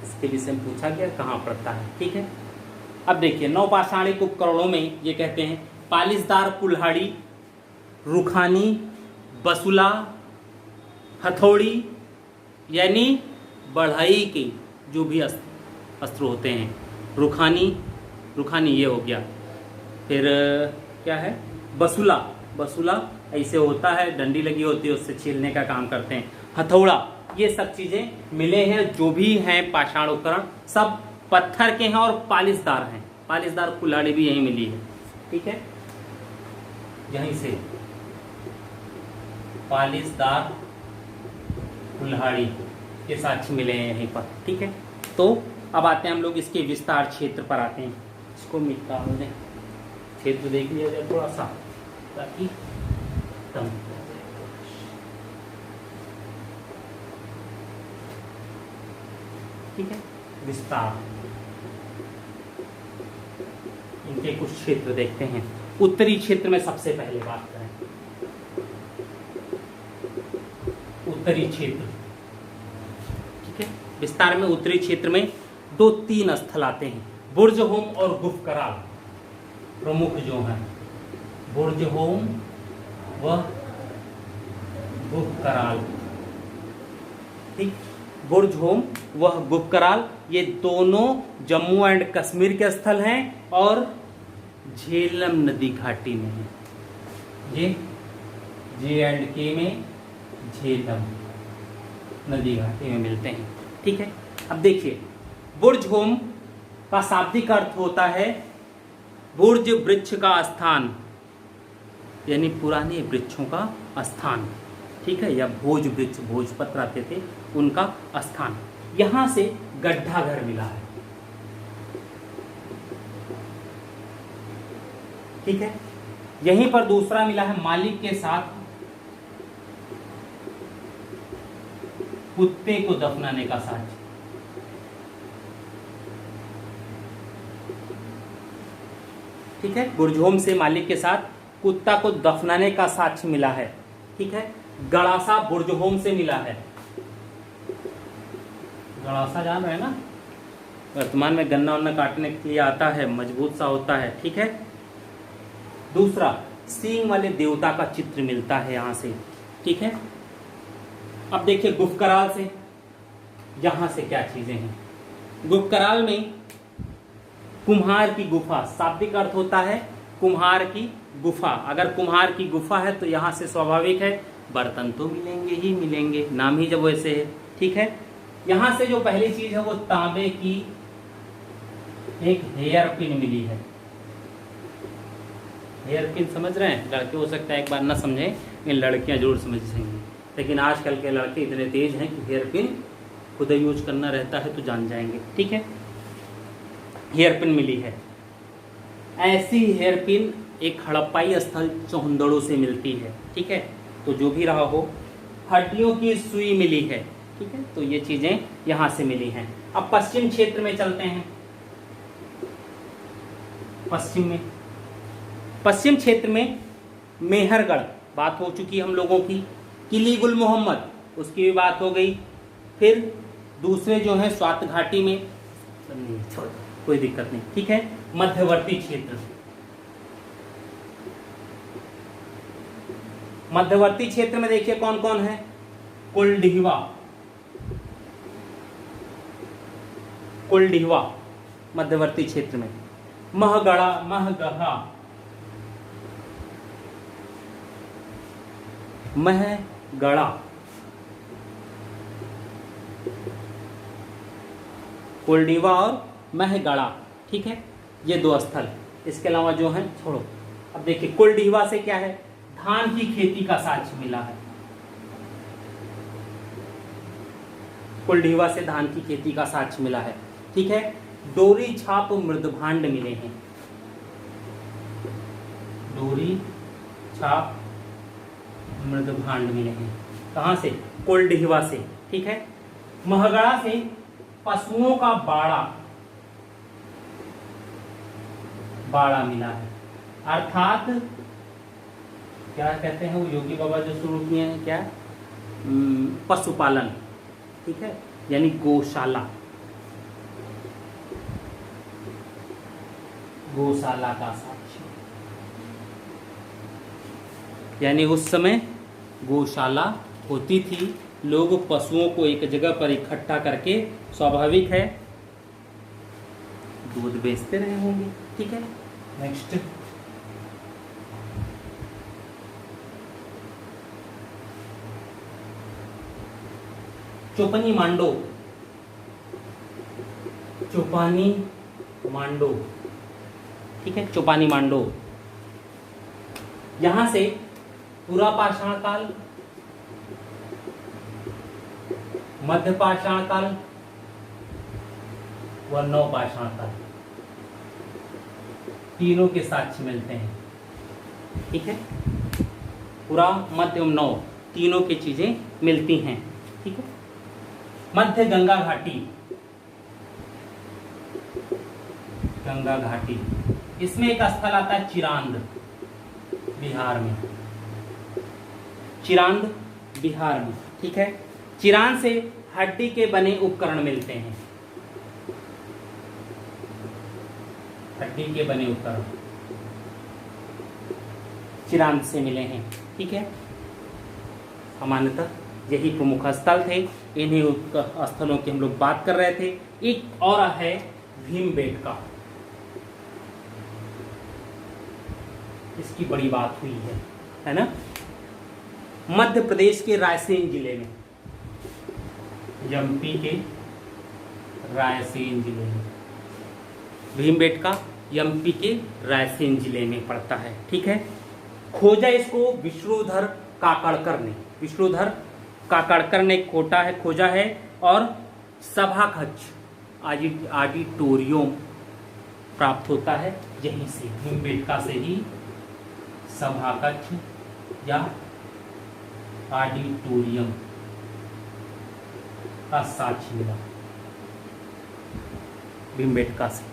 इसके विषय में पूछा गया कहाँ पड़ता है, ठीक है। अब देखिए नवपाषाणिक उपकरणों में ये कहते हैं पालिशदार कुल्हाड़ी, रुखानी, बसुला, हथौड़ी यानी बढ़ई के जो भी अस्त्र होते हैं। रुखानी ये हो गया। फिर क्या है? बसुला, बसुला ऐसे होता है, डंडी लगी होती है, उससे छीलने का काम करते हैं। हथौड़ा, ये सब चीजें मिले हैं। जो भी हैं पाषाण उपकरण सब पत्थर के हैं और पालिशदार हैं। पालिशदार कुल्हाड़ी भी यहीं मिली है, ठीक है। यहीं से पालिशदार कुल्हाड़ी के साक्ष्य मिले हैं यहीं पर, ठीक है। तो अब आते हैं हम लोग इसके विस्तार क्षेत्र पर आते हैं। इसको मिटा दें, क्षेत्र देख लिया जाए थोड़ा सा ताकि ठीक है। विस्तार, इनके कुछ क्षेत्र देखते हैं। उत्तरी क्षेत्र में सबसे पहले बात करें, उत्तरी क्षेत्र, ठीक है। विस्तार में उत्तरी क्षेत्र में 2-3 स्थल आते हैं, बुर्जहोम और गुफकराल प्रमुख जो हैं। बुर्जहोम व गुफकराल, ठीक। बुर्जहोम व गुफकराल ये दोनों जम्मू एंड कश्मीर के स्थल हैं और झेलम नदी घाटी में है। ये J&K में झेलम नदी घाटी में मिलते हैं, ठीक है। अब देखिए बुर्जहोम का शाब्दिक अर्थ होता है बुर्ज वृक्ष का स्थान, यानी पुराने वृक्षों का स्थान, ठीक है। या भोज वृक्ष, भोजपत्र आते थे, उनका स्थान। यहां से गड्ढा घर मिला है, ठीक है। यहीं पर दूसरा मिला है मालिक के साथ कुत्ते को दफनाने का साक्ष्य, ठीक है। बुर्जहोम से मालिक के साथ कुत्ता को दफनाने का साक्ष्य मिला है, ठीक है। गड़ासा बुर्जहोम से मिला है। गड़ासा जान रहे हैं ना, वर्तमान में गन्ना वन्ना काटने के लिए आता है, मजबूत सा होता है, ठीक है। दूसरा सींग वाले देवता का चित्र मिलता है यहां से, ठीक है। अब देखिए गुफकराल से, यहां से क्या चीजें हैं। गुफकराल में कुम्हार की गुफा, शाब्दिक अर्थ होता है कुम्हार की गुफा। अगर कुम्हार की गुफा है तो यहां से स्वाभाविक है बर्तन तो मिलेंगे ही मिलेंगे, नाम ही जब वैसे है, ठीक है। यहां से जो पहली चीज है वो तांबे की एक हेयर पिन मिली है। हेयर पिन समझ रहे हैं? लड़के हो सकता है एक बार ना समझें, लेकिन लड़कियां जरूर समझ सकेंगे। लेकिन आजकल के लड़के इतने तेज हैं कि हेयर पिन खुद यूज करना रहता है तो जान जाएंगे, ठीक है। हेयर पिन मिली है। ऐसी हेयर पिन एक हड़प्पाई स्थल चौहंदड़ों से मिलती है, ठीक है। तो जो भी रहा हो, हड्डियों की सुई मिली है, ठीक है। तो ये चीजें यहाँ से मिली हैं। अब पश्चिम क्षेत्र में चलते हैं। पश्चिम क्षेत्र में मेहरगढ़ बात हो चुकी है हम लोगों की। किली गुल मोहम्मद उसकी भी बात हो गई। फिर दूसरे जो है स्वात घाटी में, कोई दिक्कत नहीं, ठीक है। मध्यवर्ती क्षेत्र, मध्यवर्ती क्षेत्र में देखिए कौन कौन है। कुलडीहवा मध्यवर्ती क्षेत्र में। महगढ़ा कुलडीवा और महगढ़ा, ठीक है, ये दो स्थल। इसके अलावा जो है छोड़ो। अब देखिए कुलडीवा से क्या है, धान की खेती का साक्ष्य मिला है। कुलडीवा से धान की खेती का साक्ष्य मिला है, ठीक है। डोरी छाप मृदभांड मिले हैं। डोरी छाप मृदभांड मिले हैं कहां से, कुलडीवा से, ठीक है। महगढ़ा से पशुओं का बाड़ा मिला है, अर्थात क्या कहते हैं वो योगी बाबा जो शुरू किए हैं, क्या पशुपालन, ठीक है, यानी गौशाला का साक्ष्य। यानी उस समय गौशाला होती थी, लोग पशुओं को एक जगह पर इकट्ठा करके, स्वाभाविक है, दूध बेचते रहे होंगे, ठीक है। नेक्स्ट, चोपानी मांडो, ठीक है, चोपानी मांडो। यहां से पूरा पाषाण काल, मध्य पाषाण काल व नव पाषाण काल, तीनों के साक्ष्य मिलते हैं, ठीक है। पूरा मध्य एवं नव तीनों की चीजें मिलती हैं, ठीक है। मध्य गंगा घाटी, इसमें एक स्थल आता है चिरांद, बिहार में, ठीक है। चिरांद से हड्डी के बने उपकरण मिलते हैं, चिरांद से मिले हैं, ठीक है। सामान्यतः यही प्रमुख स्थल थे, इन्हीं स्थलों की हम लोग बात कर रहे थे। एक और है भीमबेटका, इसकी बड़ी बात हुई है ना। मध्य प्रदेश के रायसेन जिले में, एमपी के रायसेन जिले में भीमबेटका एमपी के रायसेन जिले में पड़ता है, ठीक है। खोजा इसको विष्णुधर काकड़कर ने खोजा है, और सभाकक्ष ऑडिटोरियम प्राप्त होता है यहीं से, भीमबेटका से ही सभाकक्ष या ऑडिटोरियम का साक्ष्य मिला। भीमबेटका से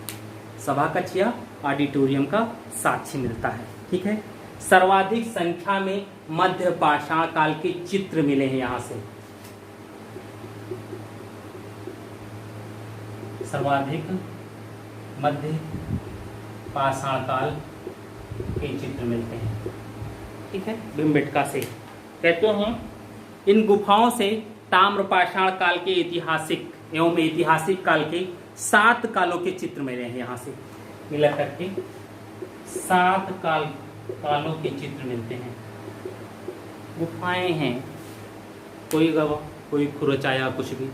सभाकक्ष या ऑडिटोरियम का साक्ष्य मिलता है, ठीक है। सर्वाधिक संख्या में मध्य पाषाण काल के चित्र मिले हैं यहां से, सर्वाधिक मध्य पाषाण काल के चित्र मिलते हैं, ठीक है, भीमबेटका से। कहते हैं इन गुफाओं से ताम्रपाषाण काल के ऐतिहासिक काल के 7 कालों के चित्र मिले हैं, यहां से मिला करके 7 कालों के चित्र मिलते हैं। गुफाएं हैं, कोई खुरचाया कुछ भी,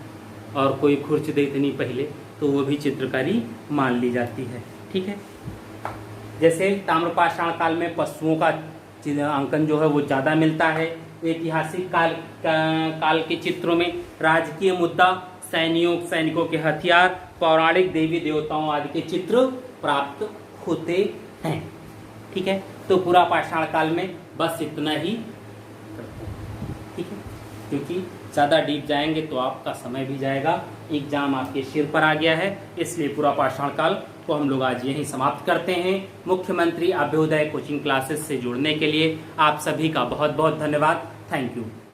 और कोई खुर्च दे इतनी पहले, तो वो भी चित्रकारी मान ली जाती है, ठीक है। जैसे ताम्रपाषाण काल में पशुओं का अंकन जो है वो ज़्यादा मिलता है। ऐतिहासिक काल के चित्रों में राजकीय मुद्दा, सैनिकों के हथियार, पौराणिक देवी देवताओं आदि के चित्र प्राप्त होते हैं, ठीक है। तो पूरा पाषाण काल में बस इतना ही, ठीक है, क्योंकि ज़्यादा डीप जाएंगे तो आपका समय भी जाएगा, एग्जाम आपके सिर पर आ गया है। इसलिए पूरा पाषाण काल को हम लोग आज यहीं समाप्त करते हैं। मुख्यमंत्री अभ्युदय कोचिंग क्लासेस से जुड़ने के लिए आप सभी का बहुत बहुत धन्यवाद। Thank you.